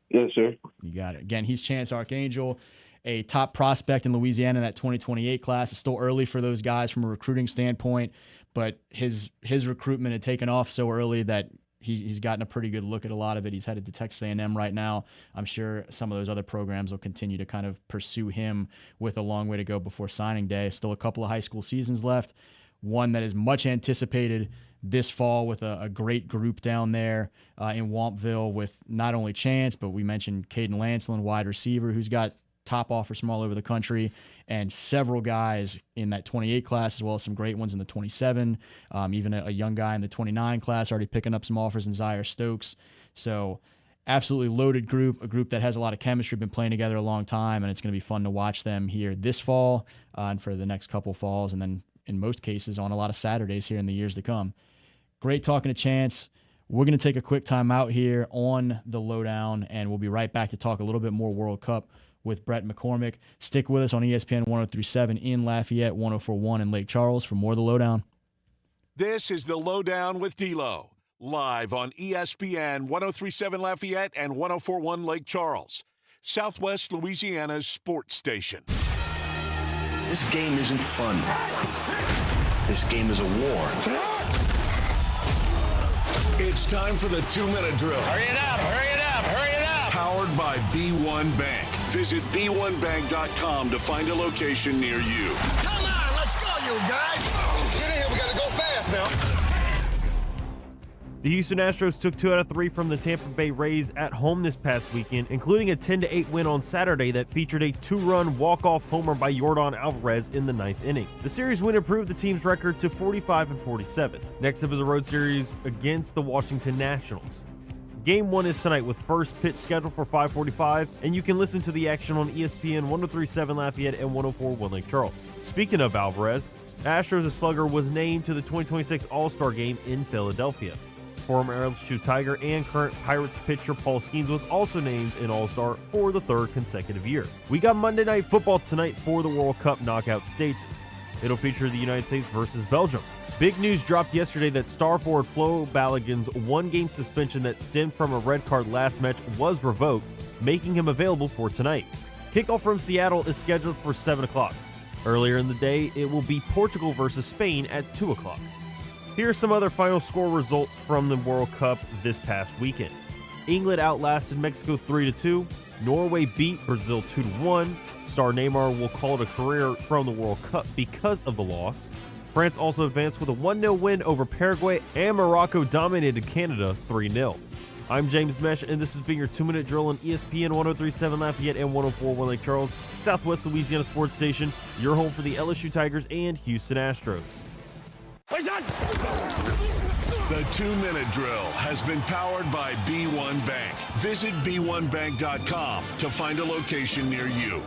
Yes, sir. You got it. Again, he's Chance Archangel, a top prospect in Louisiana in that 2028 class. It's still early for those guys from a recruiting standpoint, but his recruitment had taken off so early that he's gotten a pretty good look at a lot of it. He's headed to Texas A&M right now. I'm sure some of those other programs will continue to kind of pursue him with a long way to go before signing day. Still a couple of high school seasons left. One that is much anticipated this fall with a great group down there in Wampville with not only Chance, but we mentioned Caden Lancelin, wide receiver, who's got top offers from all over the country, and several guys in that 28 class, as well as some great ones in the 27. Even a young guy in the 29 class already picking up some offers in Zaire Stokes. So absolutely loaded group, a group that has a lot of chemistry, been playing together a long time, and it's going to be fun to watch them here this fall and for the next couple falls, and then in most cases on a lot of Saturdays here in the years to come. Great talking to Chance. We're going to take a quick time out here on the LohDown, and we'll be right back to talk a little bit more World Cup with Brett McCormick. Stick with us on ESPN 103.7 in Lafayette, 104.1 in Lake Charles for more of the LohDown. This is the LohDown with D-Lo, live on ESPN 103.7 Lafayette and 104.1 Lake Charles, Southwest Louisiana's sports station. This game isn't fun. This game is a war. It's time for the 2-minute drill. Hurry it up, hurry it up, hurry it up! Powered by B1 Bank. Visit b1bank.com to find a location near you. Come on, let's go, you guys! Get in here, we gotta go fast now. The Houston Astros took 2 out of 3 from the Tampa Bay Rays at home this past weekend, including a 10-8 win on Saturday that featured a 2-run walk-off homer by Yordan Alvarez in the 9th inning. The series win improved the team's record to 45-47. Next up is a road series against the Washington Nationals. Game 1 is tonight with first pitch scheduled for 5:45, and you can listen to the action on ESPN 103.7 Lafayette and 104.1 Lake Charles. Speaking of Alvarez, Astros slugger was named to the 2026 All-Star Game in Philadelphia. Former LSU Tiger and current Pirates pitcher Paul Skeens was also named an All-Star for the 3rd consecutive year. We got Monday Night Football tonight for the World Cup knockout stages. It'll feature the United States versus Belgium. Big news dropped yesterday that star forward Flo Balogun's 1-game suspension that stemmed from a red card last match was revoked, making him available for tonight. Kickoff from Seattle is scheduled for 7 o'clock. Earlier in the day, it will be Portugal versus Spain at 2 o'clock. Here are some other final score results from the World Cup this past weekend. England outlasted Mexico 3-2. Norway beat Brazil 2-1. Star Neymar will call it a career from the World Cup because of the loss. France also advanced with a 1-0 win over Paraguay, and Morocco dominated Canada 3-0. I'm James Mesh, and this has been your 2-minute drill on ESPN 103.7 Lafayette and 104.1 Lake Charles, Southwest Louisiana sports station, your home for the LSU Tigers and Houston Astros. The 2-minute drill has been powered by B1 Bank. Visit b1bank.com to find a location near you.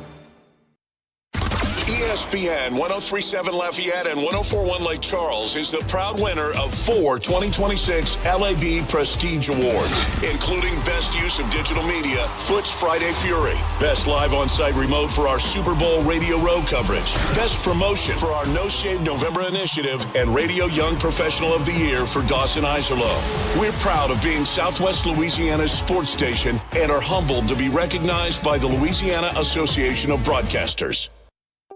ESPN 103.7 Lafayette and 104.1 Lake Charles is the proud winner of 4 2026 LAB Prestige Awards, including Best Use of Digital Media, Foot's Friday Fury, Best Live On-Site Remote for our Super Bowl Radio Row coverage, Best Promotion for our No Shave November initiative, and Radio Young Professional of the Year for Dawson Iserloh. We're proud of being Southwest Louisiana's sports station and are humbled to be recognized by the Louisiana Association of Broadcasters.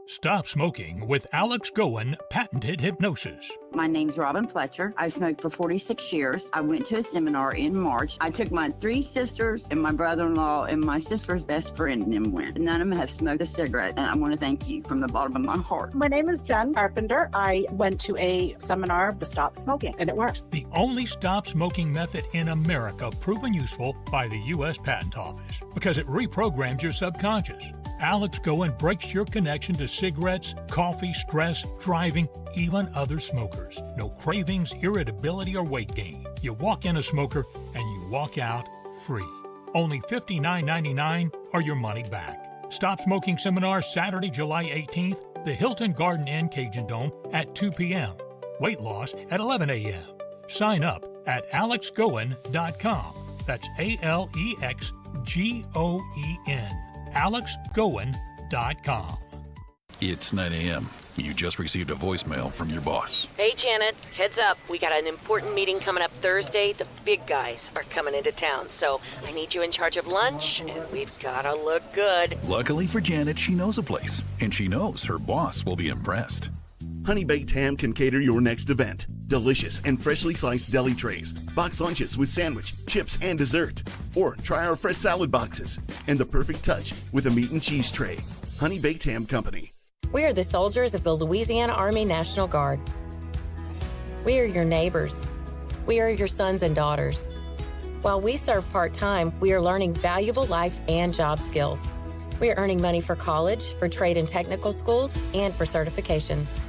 Stop smoking with Alex Goen patented hypnosis. My name's Robin Fletcher. I've smoked for 46 years. I went to a seminar in March. I took my 3 sisters and my brother-in-law and my sister's best friend and them went. None of them have smoked a cigarette, and I want to thank you from the bottom of my heart. My name is Jen Carpenter. I went to a seminar to stop smoking, and it worked. The only stop smoking method in America proven useful by the U.S. Patent Office because it reprograms your subconscious. Alex Goen breaks your connection to cigarettes, coffee, stress, driving, even other smokers. No cravings, irritability, or weight gain. You walk in a smoker and you walk out free. Only $59.99 or your money back. Stop Smoking Seminar Saturday, July 18th, the Hilton Garden Inn Cajun Dome at 2 p.m. Weight loss at 11 a.m. Sign up at alexgoen.com. That's ALEXGOEN. alexgoen.com. It's 9 a.m. You just received a voicemail from your boss. Hey, Janet, heads up. We got an important meeting coming up Thursday. The big guys are coming into town, so I need you in charge of lunch, and we've got to look good. Luckily for Janet, she knows a place, and she knows her boss will be impressed. Honey Baked Ham can cater your next event. Delicious and freshly sliced deli trays, box lunches with sandwich, chips, and dessert. Or try our fresh salad boxes. And the perfect touch with a meat and cheese tray. Honey Baked Ham Company. We are the soldiers of the Louisiana Army National Guard. We are your neighbors. We are your sons and daughters. While we serve part-time, we are learning valuable life and job skills. We are earning money for college, for trade and technical schools, and for certifications.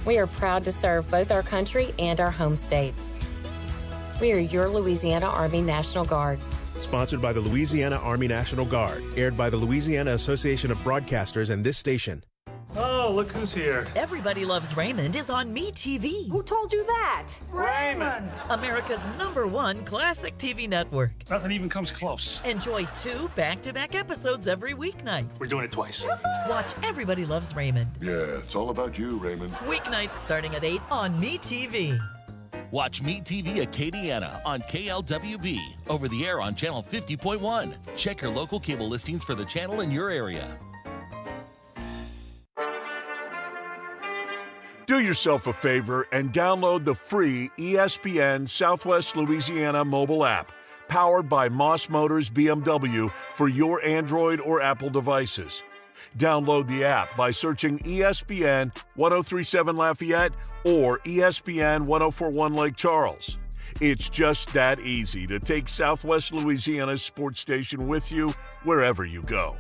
We are proud to serve both our country and our home state. We are your Louisiana Army National Guard. Sponsored by the Louisiana Army National Guard. Aired by the Louisiana Association of Broadcasters and this station. Oh, look who's here. Everybody Loves Raymond is on MeTV. Who told you that? Raymond! America's #1 classic TV network. Nothing even comes close. Enjoy 2 back-to-back episodes every weeknight. We're doing it twice. Watch Everybody Loves Raymond. Yeah, it's all about you, Raymond. Weeknights starting at 8 on MeTV. Watch MeTV Acadiana on KLWB, over the air on channel 50.1. Check your local cable listings for the channel in your area. Do yourself a favor and download the free ESPN Southwest Louisiana mobile app, powered by Moss Motors BMW for your Android or Apple devices. Download the app by searching ESPN 1037 Lafayette or ESPN 1041 Lake Charles. It's just that easy to take Southwest Louisiana's sports station with you wherever you go.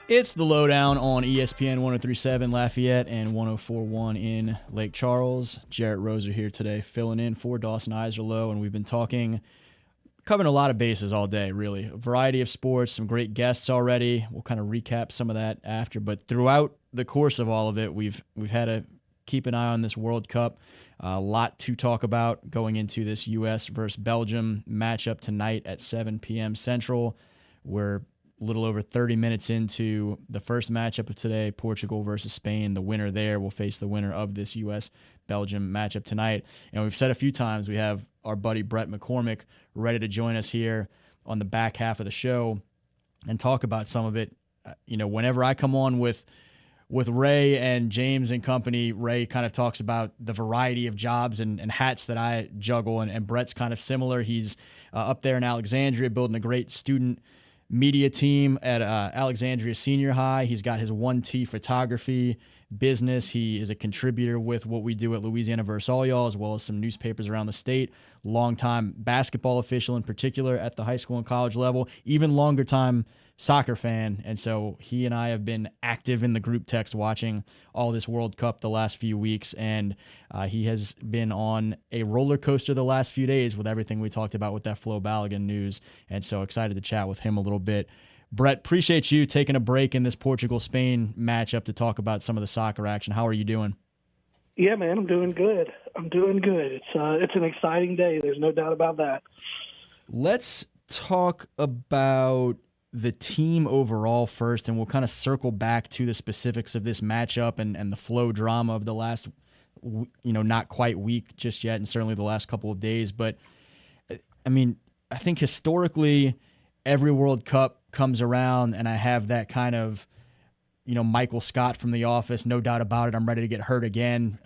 It's the LohDown on ESPN 1037 Lafayette and 1041 in Lake Charles. Jerit Roser here today, filling in for Dawson Iserloh, and we've been covering a lot of bases all day, really. A variety of sports, some great guests already. We'll kind of recap some of that after, but throughout the course of all of it, we've had to keep an eye on this World Cup. A lot to talk about going into this U.S. versus Belgium matchup tonight at 7 p.m. Central. We're a little over 30 minutes into the first matchup of today, Portugal versus Spain. The winner there will face the winner of this U.S.-Belgium matchup tonight. And we've said a few times we have our buddy Brett McCormick ready to join us here on the back half of the show and talk about some of it. Whenever I come on with Ray and James and company, Ray kind of talks about the variety of jobs and hats that I juggle, and Brett's kind of similar. He's up there in Alexandria building a great student media team at Alexandria Senior High. He's got his 1T photography business. He is a contributor with what we do at Louisiana vs. All Y'all, as well as some newspapers around the state. Longtime basketball official in particular at the high school and college level, even longer time soccer fan. And so he and I have been active in the group text watching all this World Cup the last few weeks, and he has been on a roller coaster the last few days with everything we talked about with that Flo Balogun news, and so excited to chat with him a little bit. Brett, appreciate you taking a break in this Portugal-Spain matchup to talk about some of the soccer action. How are you doing? Yeah, man, I'm doing good. It's an exciting day. There's no doubt about that. Let's talk about the team overall first, and we'll kind of circle back to the specifics of this matchup and the flow drama of the last, not quite week just yet, and certainly the last couple of days. But, I think historically every World Cup comes around and I have that kind of, Michael Scott from The Office, no doubt about it, I'm ready to get hurt again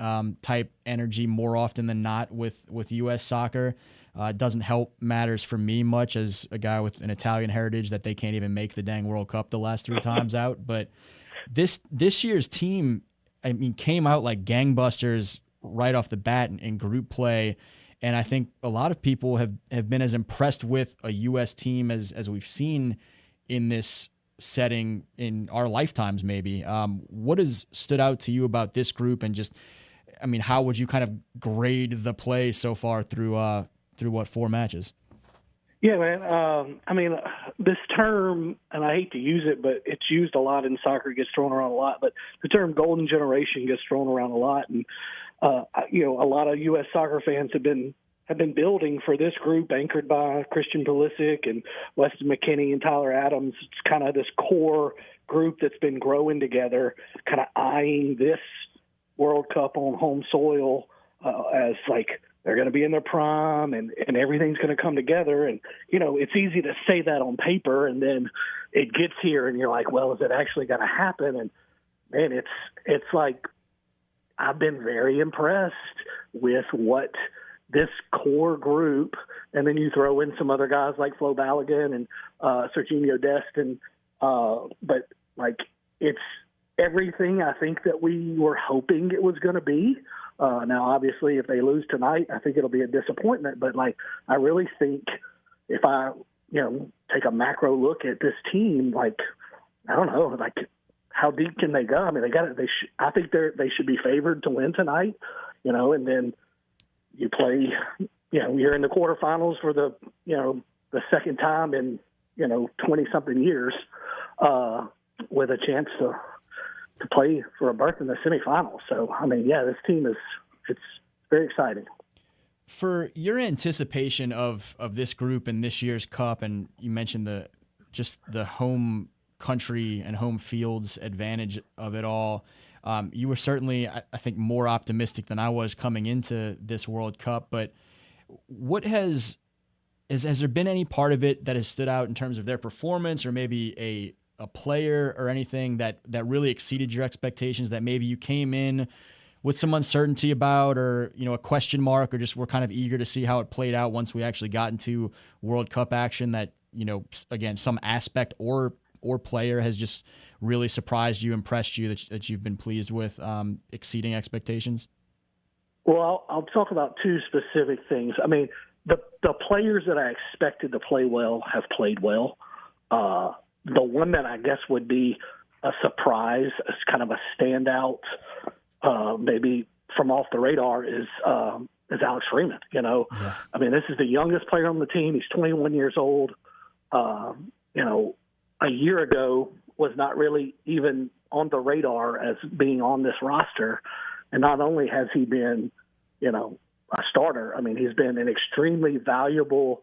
type energy more often than not with U.S. soccer. It doesn't help matters for me much as a guy with an Italian heritage that they can't even make the dang World Cup the last 3 times out. But this year's team, came out like gangbusters right off the bat in group play. And I think a lot of people have been as impressed with a U.S. team as we've seen in this setting in our lifetimes maybe. What has stood out to you about this group, and just, how would you kind of grade the play so far through 4 matches? Yeah, man. This term, and I hate to use it, but it's used a lot in soccer, gets thrown around a lot, but the term golden generation gets thrown around a lot. And, a lot of U.S. soccer fans have been building for this group, anchored by Christian Pulisic and Weston McKennie and Tyler Adams. It's kind of this core group that's been growing together, kind of eyeing this World Cup on home soil as like they're going to be in their prime and everything's going to come together. And, it's easy to say that on paper, and then it gets here and you're like, well, is it actually going to happen? And, man, it's like I've been very impressed with what this core group, and then you throw in some other guys like Flo Balogun and Serginho Dest, and but like it's everything I think that we were hoping it was going to be. Now, obviously, if they lose tonight, I think it'll be a disappointment. But like, I really think if I, take a macro look at this team, like, I don't know, like, how deep can they go? I mean, I think they should be favored to win tonight, and then you play, you're in the quarterfinals for the second time in, 20-something years, with a chance to play for a berth in the semifinals. So, I mean, yeah, this team it's very exciting. For your anticipation of this group and this year's Cup, and you mentioned the home country and home field's advantage of it all, you were certainly, I think, more optimistic than I was coming into this World Cup. But what has there been any part of it that has stood out in terms of their performance, or maybe a player or anything that really exceeded your expectations, that maybe you came in with some uncertainty about, or a question mark, or just were kind of eager to see how it played out once we actually got into World Cup action, that again, some aspect or player has just really surprised you, impressed you, that you've been pleased with, exceeding expectations? Well, I'll talk about two specific things. I mean, the players that I expected to play well have played well. The one that I guess would be a surprise, as kind of a standout, maybe from off the radar, is Alex Freeman. Yeah. I mean, this is the youngest player on the team. He's 21 years old. A year ago was not really even on the radar as being on this roster. And not only has he been, a starter, I mean, he's been an extremely valuable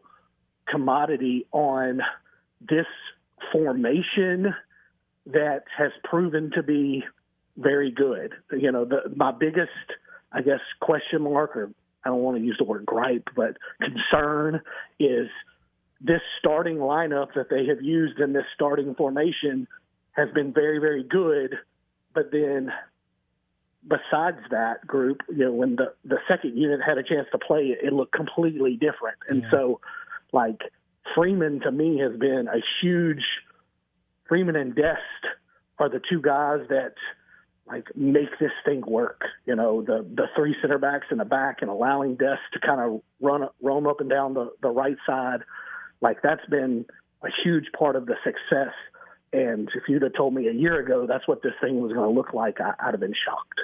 commodity on this formation that has proven to be very good. My biggest, I guess, question mark, or I don't want to use the word gripe, but concern, is this starting lineup that they have used in this starting formation has been very, very good. But then besides that group, when the second unit had a chance to play, it looked completely different. And so, like, Freeman to me has been a huge – Freeman and Dest are the two guys that, like, make this thing work. The three center backs in the back, and allowing Dest to kind of roam up and down the right side. Like, that's been a huge part of the success. And if you'd have told me a year ago that's what this thing was going to look like, I'd have been shocked.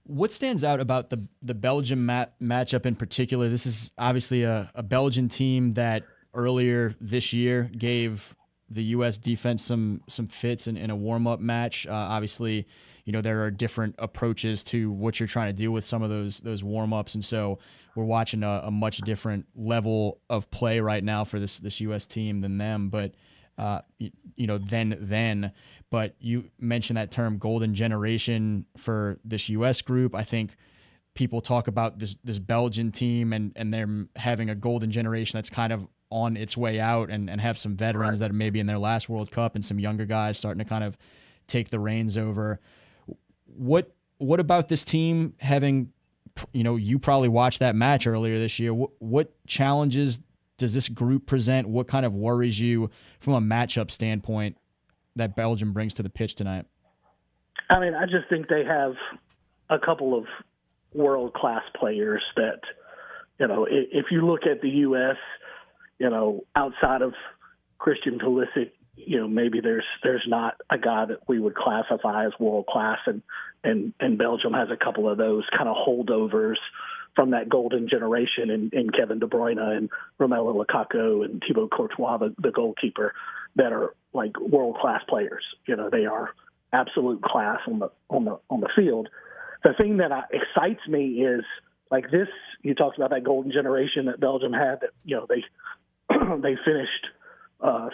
What stands out about the Belgium matchup in particular? This is obviously a Belgian team that earlier this year gave the U.S. defense some fits in a warm-up match. Obviously, there are different approaches to what you're trying to do with some of those warm-ups, and so we're watching a much different level of play right now for this U.S. team than them. But then. But you mentioned that term golden generation for this U.S. group. I think people talk about this Belgian team and they're having a golden generation that's kind of on its way out, and have some veterans that are maybe in their last World Cup, and some younger guys starting to kind of take the reins over. What about this team having, you probably watched that match earlier this year. What challenges does this group present? What kind of worries you from a matchup standpoint that Belgium brings to the pitch tonight? I mean, I just think they have a couple of world-class players that, if you look at the U.S., outside of Christian Pulisic, maybe there's not a guy that we would classify as world-class, and Belgium has a couple of those kind of holdovers from that golden generation in Kevin De Bruyne and Romelu Lukaku and Thibaut Courtois, the goalkeeper, that are like world-class players. They are absolute class on the field. The thing that excites me is, like, this. You talked about that golden generation that Belgium had. That they finished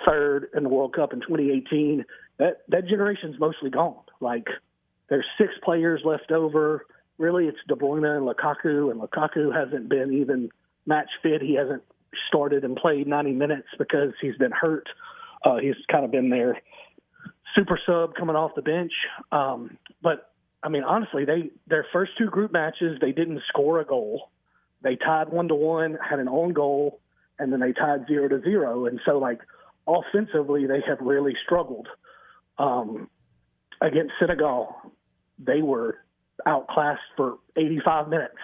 third in the World Cup in 2018. That generation's mostly gone. Like, there's 6 players left over. Really, it's De Bruyne and Lukaku hasn't been even match fit. He hasn't started and played 90 minutes because he's been hurt. He's kind of been their super sub coming off the bench. But, I mean, honestly, their first 2 group matches, they didn't score a goal. They tied 1-1, had an own goal, and then they tied 0-0. And so, like, offensively, they have really struggled. Against Senegal, they were outclassed for 85 minutes,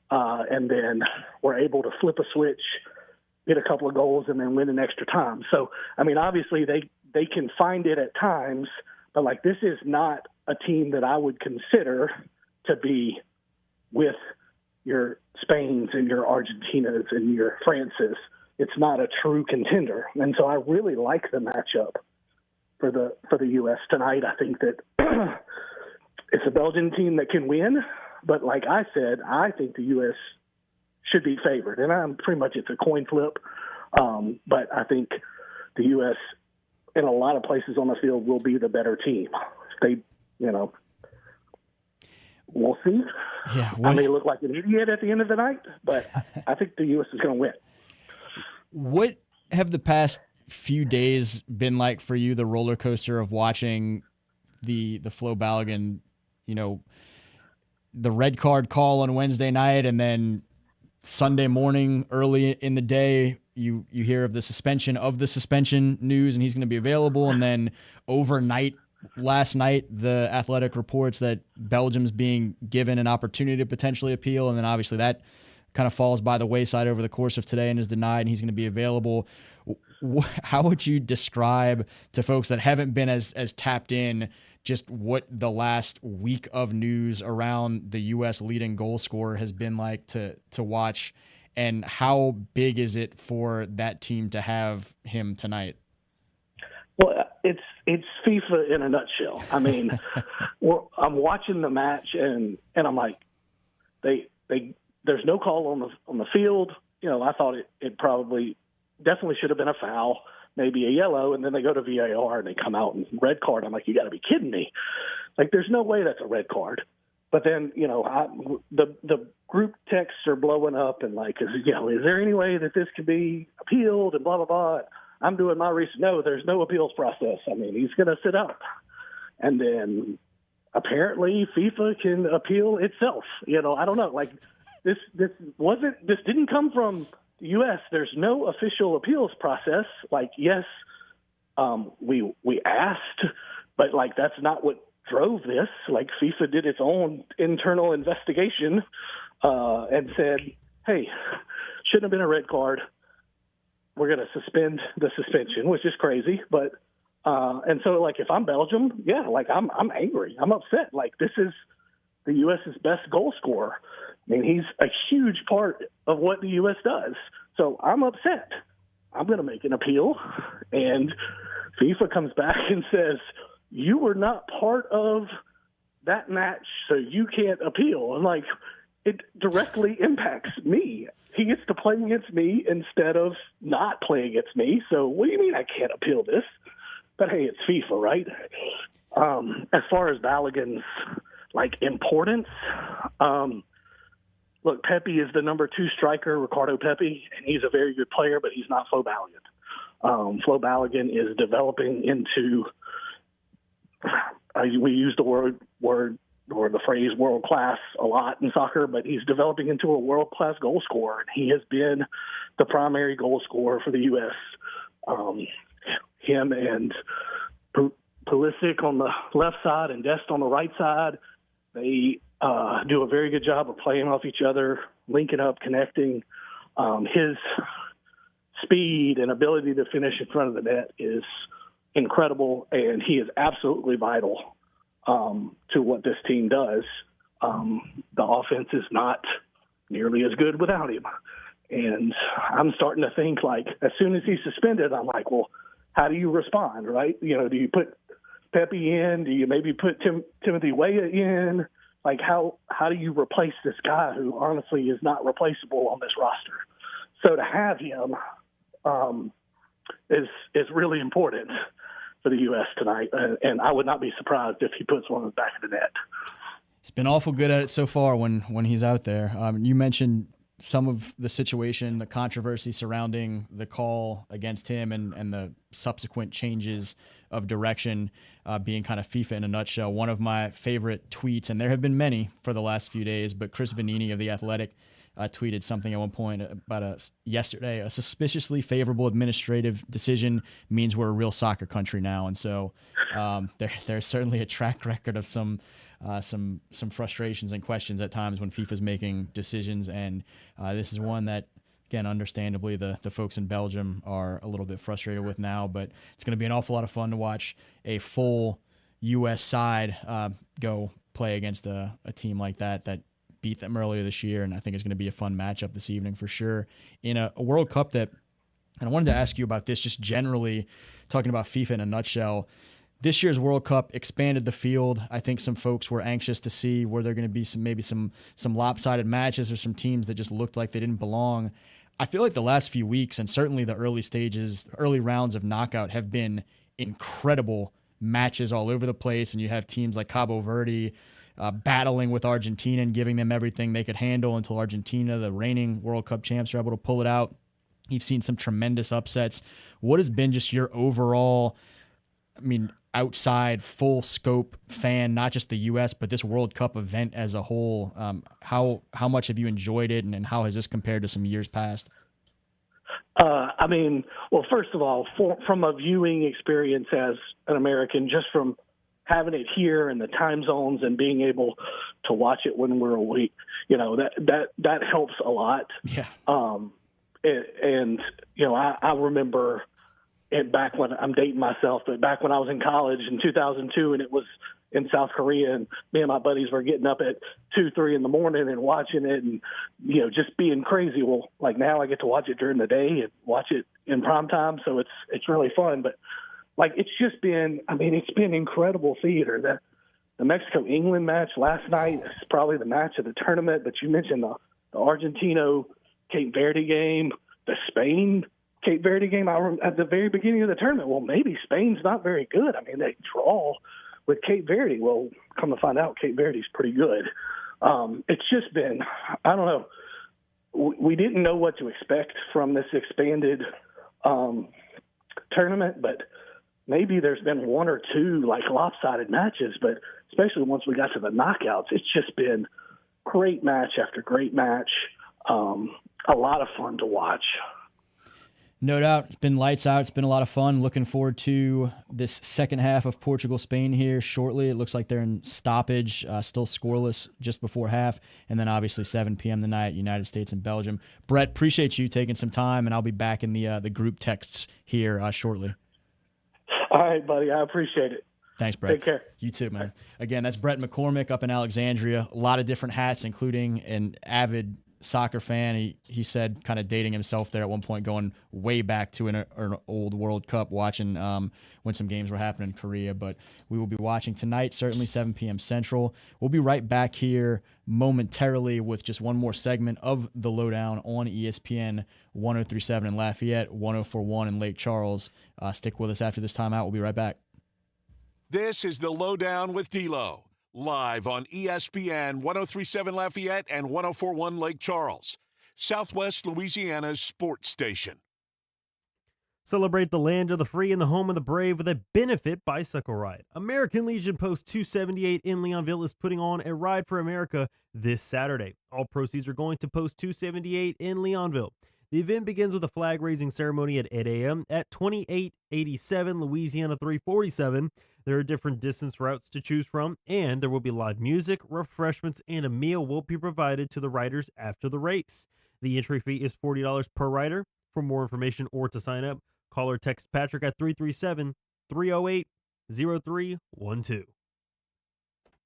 and then were able to flip a switch get a couple of goals and then win in extra time. So, I mean, obviously they can find it at times, but like this is not a team that I would consider to be with your Spains and your Argentinas and your Frances. It's not a true contender. And so I really like the matchup for the U.S. tonight. I think that it's a Belgian team that can win, but like I said, I think the U.S. should be favored. And I'm pretty much, it's a coin flip. But I think the U.S. in a lot of places on the field will be the better team. They, we'll see. Yeah, I may look like an idiot at the end of the night, but I think the U.S. is going to win. What have the past few days been like for you, the roller coaster of watching the Flo Balogun, the red card call on Wednesday night, and then Sunday morning, early in the day, you hear of the suspension news, and he's going to be available. And then overnight, last night, the Athletic reports that Belgium's being given an opportunity to potentially appeal. And then obviously that kind of falls by the wayside over the course of today and is denied, and he's going to be available. How would you describe to folks that haven't been as tapped in just what the last week of news around the U.S. leading goal scorer has been like to watch, and how big is it for that team to have him tonight? Well, it's FIFA in a nutshell. I mean, I'm watching the match and I'm like, there's no call on the field. I thought it probably definitely should have been a foul, maybe a yellow, and then they go to VAR and they come out and red card. I'm like, you got to be kidding me! Like, there's no way that's a red card. But then, the group texts are blowing up and like, is there any way that this could be appealed and blah blah blah. I'm doing my research. No, there's no appeals process. I mean, he's going to sit out, and then apparently FIFA can appeal itself. I don't know. Like, this didn't come from the U.S. There's no official appeals process. Like, yes, we asked, but like that's not what drove this. Like, FIFA did its own internal investigation and said, hey, shouldn't have been a red card. We're going to suspend the suspension, which is crazy. But and so like if I'm Belgium, yeah, like I'm angry. I'm upset. Like, this is the U.S.'s best goal scorer. I mean, he's a huge part of what the U.S. does. So I'm upset. I'm going to make an appeal. And FIFA comes back and says, you were not part of that match, so you can't appeal. And like, it directly impacts me. He gets to play against me instead of not playing against me. So what do you mean I can't appeal this? But hey, it's FIFA, right? As far as Balogun's like importance, look, Pepe is the number 2 striker, Ricardo Pepe, and he's a very good player, but he's not Flo Balogun. Flo Balogun is developing into, we use the word or the phrase world class a lot in soccer, but he's developing into a world class goal scorer. And he has been the primary goal scorer for the U.S. Him and Pulisic on the left side and Dest on the right side, they do a very good job of playing off each other, linking up, connecting. His speed and ability to finish in front of the net is incredible, and he is absolutely vital to what this team does. The offense is not nearly as good without him. And I'm starting to think, like, as soon as he's suspended, I'm like, well, how do you respond, right? Do you put Pepe in? Do you maybe put Timothy Weah in? Like, how do you replace this guy who honestly is not replaceable on this roster? So to have him is really important for the U.S. tonight, and I would not be surprised if he puts one in the back of the net. He's been awful good at it so far when he's out there. You mentioned some of the situation, the controversy surrounding the call against him and the subsequent changes of direction being kind of FIFA in a nutshell. One of my favorite tweets, and there have been many for the last few days, but Chris Vanini of The Athletic tweeted something at one point about yesterday. A suspiciously favorable administrative decision means we're a real soccer country now. And so there's certainly a track record of some frustrations and questions at times when FIFA's making decisions. And this is one that again, understandably, the folks in Belgium are a little bit frustrated with now, but it's going to be an awful lot of fun to watch a full U.S. side go play against a team like that beat them earlier this year, and I think it's going to be a fun matchup this evening for sure. In a World Cup that, and I wanted to ask you about this just generally, talking about FIFA in a nutshell, this year's World Cup expanded the field. I think some folks were anxious to see where there going to be some lopsided matches or some teams that just looked like they didn't belong. I feel like the last few weeks and certainly the early rounds of knockout have been incredible matches all over the place, and you have teams like Cabo Verde battling with Argentina and giving them everything they could handle until Argentina, the reigning World Cup champs, are able to pull it out. You've seen some tremendous upsets. What has been just your overall, outside full scope fan, not just the U.S., but this World Cup event as a whole? How much have you enjoyed it, and how has this compared to some years past? Well, first of all, from a viewing experience as an American, just from having it here and the time zones and being able to watch it when we're awake, that helps a lot. Yeah. I remember it back when, I'm dating myself, but back when I was in college in 2002 and it was in South Korea, and me and my buddies were getting up at 2-3 in the morning and watching it and, just being crazy. Well, like now I get to watch it during the day and watch it in prime time. So it's really fun, but it's just been, it's been incredible theater. The Mexico-England match last night is probably the match of the tournament, but you mentioned the Argentino-Cape Verde game, the Spain-Cape Verde game at the very beginning of the tournament. Well, maybe Spain's not very good. They draw with Cape Verde. Well, come to find out, Cape Verde's pretty good. It's just been, I don't know. We didn't know what to expect from this expanded tournament, but maybe there's been one or two lopsided matches, but especially once we got to the knockouts, it's just been great match after great match. A lot of fun to watch. No doubt. It's been lights out. It's been a lot of fun. Looking forward to this second half of Portugal-Spain here shortly. It looks like they're in stoppage, still scoreless just before half. And then obviously 7 p.m. tonight, United States and Belgium. Brett, appreciate you taking some time, and I'll be back in the group texts here shortly. All right, buddy. I appreciate it. Thanks, Brett. Take care. You too, man. Again, that's Brett McCormick up in Alexandria. A lot of different hats, including an avid soccer fan. He said, kind of dating himself there at one point, going way back to an old World Cup, watching when some games were happening in Korea. But we will be watching tonight, certainly 7 p.m. Central. We'll be right back here momentarily with just one more segment of the LohDown on ESPN 103.7 in Lafayette, 104.1 in Lake Charles. Stick with us after this timeout. We'll be right back. This is the LohDown with D-Lo, live on ESPN 103.7 Lafayette and 104.1 Lake Charles, Southwest Louisiana's sports station. Celebrate the land of the free and the home of the brave with a benefit bicycle ride. American Legion Post 278 in Leonville is putting on a Ride for America this Saturday. All proceeds are going to Post 278 in Leonville. The event begins with a flag-raising ceremony at 8 a.m. at 2887 Louisiana 347. There are different distance routes to choose from, and there will be live music, refreshments, and a meal will be provided to the riders after the race. The entry fee is $40 per rider. For more information or to sign up, call or text Patrick at 337-308-0312.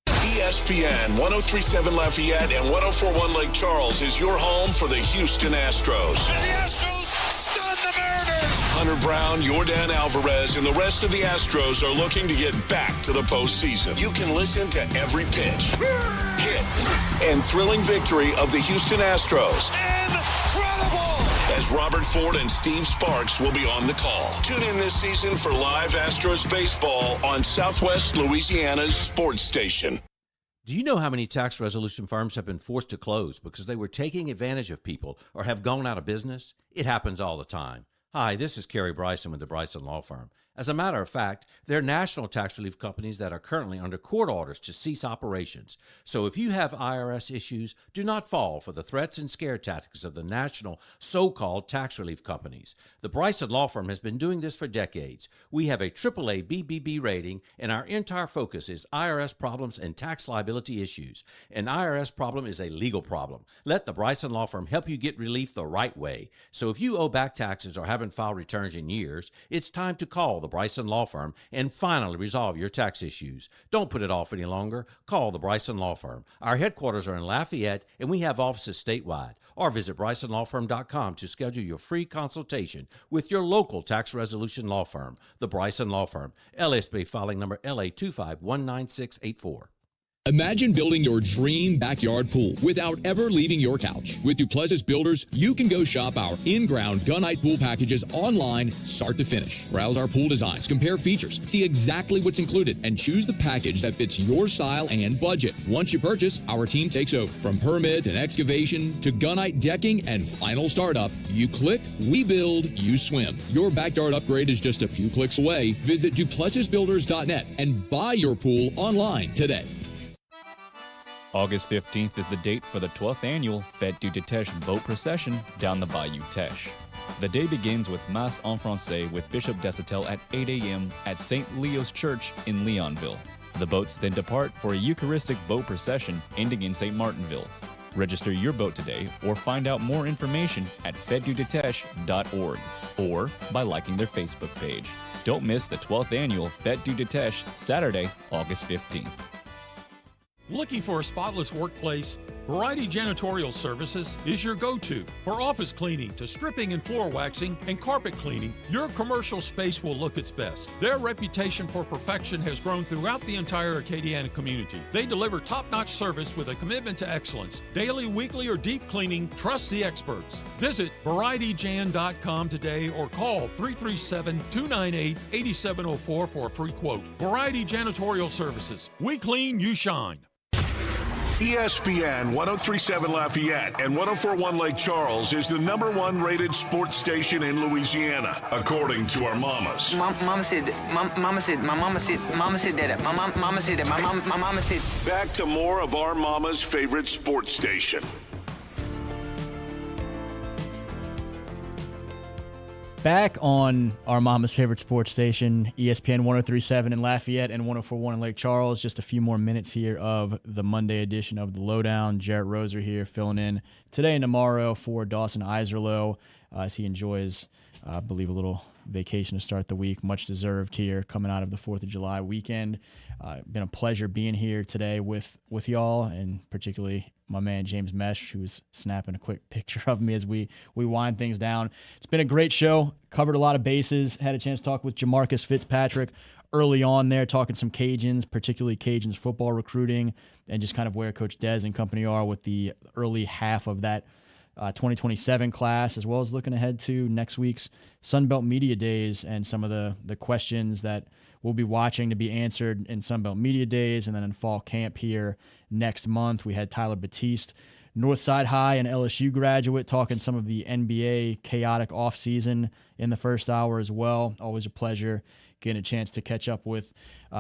ESPN 103.7 Lafayette and 104.1 Lake Charles is your home for the Houston Astros. And the Astros stun the Mariners. Hunter Brown, Yordan Alvarez, and the rest of the Astros are looking to get back to the postseason. You can listen to every pitch, hit, and thrilling victory of the Houston Astros. Incredible! As Robert Ford and Steve Sparks will be on the call. Tune in this season for live Astros baseball on Southwest Louisiana's sports station. Do you know how many tax resolution firms have been forced to close because they were taking advantage of people or have gone out of business? It happens all the time. Hi, this is Kerry Bryson with the Bryson Law Firm. As a matter of fact, there are national tax relief companies that are currently under court orders to cease operations. So if you have IRS issues, do not fall for the threats and scare tactics of the national so-called tax relief companies. The Bryson Law Firm has been doing this for decades. We have a AAA BBB rating, and our entire focus is IRS problems and tax liability issues. An IRS problem is a legal problem. Let the Bryson Law Firm help you get relief the right way. So if you owe back taxes or haven't filed returns in years, it's time to call the Bryson Law Firm and finally resolve your tax issues. Don't put it off any longer. Call the Bryson Law Firm. Our headquarters are in Lafayette, and we have offices statewide. Or visit BrysonLawFirm.com to schedule your free consultation with your local tax resolution law firm, the Bryson Law Firm, LSB filing number LA2519684. Imagine building your dream backyard pool without ever leaving your couch. With Duplessis Builders, you can go shop our in-ground gunite pool packages online, start to finish. Browse our pool designs, compare features, see exactly what's included, and choose the package that fits your style and budget. Once you purchase, our team takes over. From permit and excavation to gunite decking and final startup, you click, we build, you swim. Your backyard upgrade is just a few clicks away. Visit DuplessisBuilders.net and buy your pool online today. August 15th is the date for the 12th annual Fête du Teche boat procession down the Bayou Teche. The day begins with Mass en Francais with Bishop Desatel at 8 a.m. at St. Leo's Church in Leonville. The boats then depart for a Eucharistic boat procession ending in St. Martinville. Register your boat today or find out more information at fêteduteche.org or by liking their Facebook page. Don't miss the 12th annual Fête du Teche, Saturday, August 15th. Looking for a spotless workplace? Variety Janitorial Services is your go-to. For office cleaning to stripping and floor waxing and carpet cleaning, your commercial space will look its best. Their reputation for perfection has grown throughout the entire Acadiana community. They deliver top-notch service with a commitment to excellence. Daily, weekly, or deep cleaning, trust the experts. Visit VarietyJan.com today or call 337-298-8704 for a free quote. Variety Janitorial Services. We clean, you shine. ESPN 1037 Lafayette and 1041 Lake Charles is the #1 rated sports station in Louisiana, according to our mamas. Mama said that. Mama said that. My mama said that. My mama said. Back to more of our mama's favorite sports station. Back on our mama's favorite sports station, ESPN 1037 in Lafayette and 1041 in Lake Charles. Just a few more minutes here of the Monday edition of the LohDown. Jerit Roser here filling in today and tomorrow for Dawson Iserloh as he enjoys, I believe, a little vacation to start the week. Much deserved here coming out of the 4th of July weekend. Been a pleasure being here today with y'all, and particularly my man James Mesh, who was snapping a quick picture of me as we wind things down. It's been a great show. Covered a lot of bases. Had a chance to talk with Jamarcus Fitzpatrick early on there, talking some Cajuns, particularly Cajuns football recruiting, and just kind of where Coach Dez and company are with the early half of that 2027 class, as well as looking ahead to next week's Sunbelt Media Days and some of the questions that we'll be watching to be answered in Sunbelt Media Days and then in fall camp here next month. We had Tyler Batiste, Northside High and LSU graduate, talking some of the NBA chaotic offseason in the first hour as well. Always a pleasure getting a chance to catch up with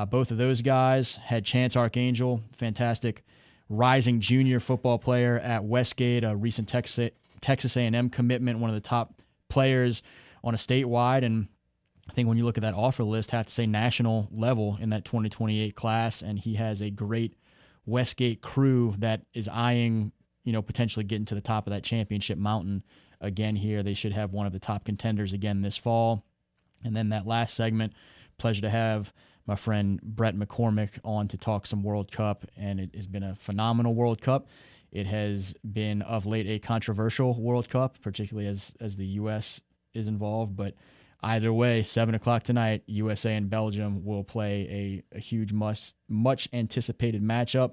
both of those guys. Had Chance Archangel, fantastic rising junior football player at Westgate, a recent Texas A&M commitment, one of the top players on a statewide, and I think when you look at that offer list, have to say national level in that 2028 class, and he has a great Westgate crew that is eyeing, potentially getting to the top of that championship mountain again here. They should have one of the top contenders again this fall. And then that last segment, pleasure to have my friend Brett McCormick on to talk some World Cup, and it has been a phenomenal World Cup. It has been of late a controversial World Cup, particularly as the U.S. is involved, but either way, 7 o'clock tonight, USA and Belgium will play a huge, much anticipated matchup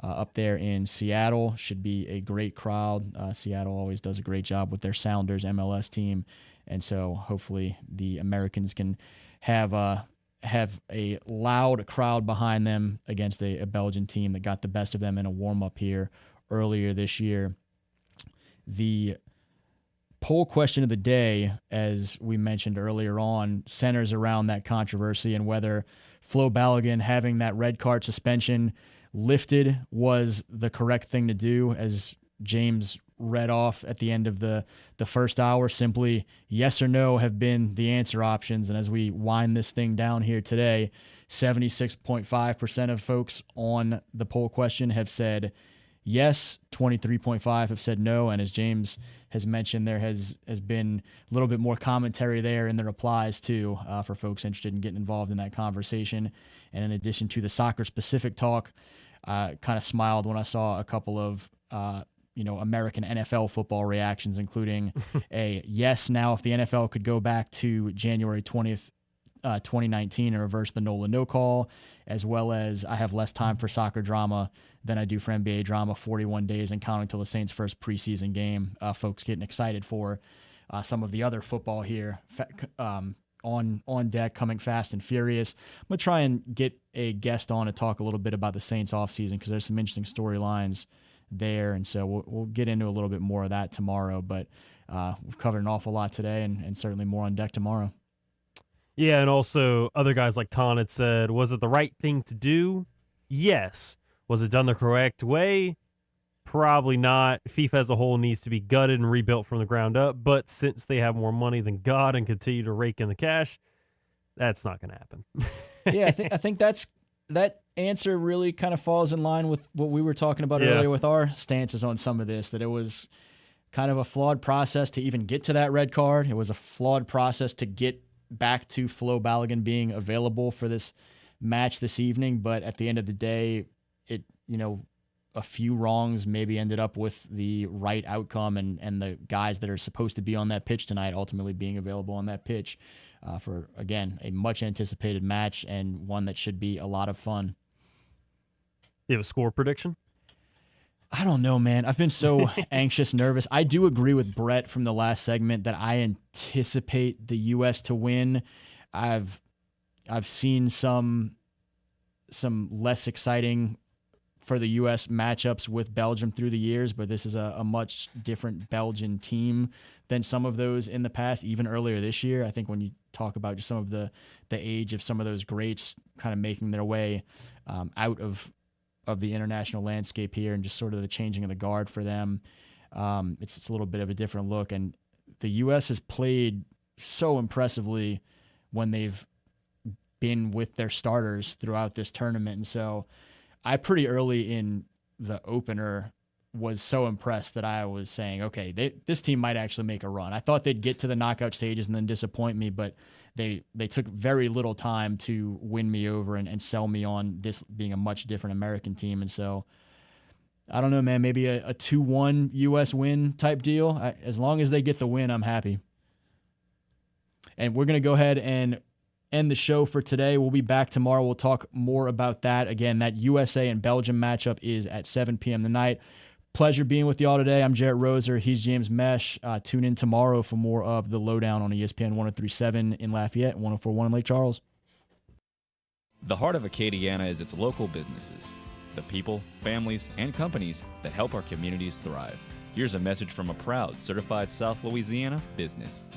up there in Seattle. Should be a great crowd. Seattle always does a great job with their Sounders MLS team, and so hopefully the Americans can have a loud crowd behind them against a Belgian team that got the best of them in a warm-up here earlier this year. The poll question of the day, as we mentioned earlier on, centers around that controversy and whether Flo Balogun having that red card suspension lifted was the correct thing to do. As James read off at the end of the first hour, simply yes or no have been the answer options. And as we wind this thing down here today, 76.5% of folks on the poll question have said yes, 23.5 have said no, and as James has mentioned, there has been a little bit more commentary there in the replies too, for folks interested in getting involved in that conversation. And in addition to the soccer-specific talk, kind of smiled when I saw a couple of American NFL football reactions, including a yes, now if the NFL could go back to January 20th, 2019 and reverse the NOLA no call, as well as I have less time for soccer drama than I do for NBA drama, 41 days and counting till the Saints' first preseason game. Folks getting excited for some of the other football here on deck, coming fast and furious. I'm going to try and get a guest on to talk a little bit about the Saints offseason because there's some interesting storylines there, and so we'll get into a little bit more of that tomorrow, but we've covered an awful lot today and certainly more on deck tomorrow. Yeah, and also other guys like Ton had said, was it the right thing to do? Yes. Was it done the correct way? Probably not. FIFA as a whole needs to be gutted and rebuilt from the ground up, but since they have more money than God and continue to rake in the cash, that's not going to happen. Yeah, I think that answer really kind of falls in line with what we were talking about earlier with our stances on some of this, that it was kind of a flawed process to even get to that red card. It was a flawed process to get back to Flo Balogun being available for this match this evening, but at the end of the day, a few wrongs maybe ended up with the right outcome and the guys that are supposed to be on that pitch tonight ultimately being available on that pitch for, again, a much anticipated match and one that should be a lot of fun. You have a score prediction? I don't know, man. I've been so anxious, nervous. I do agree with Brett from the last segment that I anticipate the U.S. to win. I've seen some less exciting for the U.S. matchups with Belgium through the years, but this is a much different Belgian team than some of those in the past, even earlier this year. I think when you talk about just some of the age of some of those greats kind of making their way out of the international landscape here and just sort of the changing of the guard for them, it's a little bit of a different look. And the U.S. has played so impressively when they've been with their starters throughout this tournament. And so I pretty early in the opener was so impressed that I was saying, okay, this team might actually make a run. I thought they'd get to the knockout stages and then disappoint me, but they took very little time to win me over and sell me on this being a much different American team. And so I don't know, man, maybe a 2-1 U.S. win type deal. As long as they get the win, I'm happy. And we're going to go ahead and end the show for today. We'll be back tomorrow. We'll talk more about that. Again, that USA and Belgium matchup is at 7 p.m. tonight. Pleasure being with y'all today. I'm Jerit Roser. He's James Mesh. Tune in tomorrow for more of the LohDown on ESPN 103.7 in Lafayette and 104.1 in Lake Charles. The heart of Acadiana is its local businesses, the people, families, and companies that help our communities thrive. Here's a message from a proud certified South Louisiana business.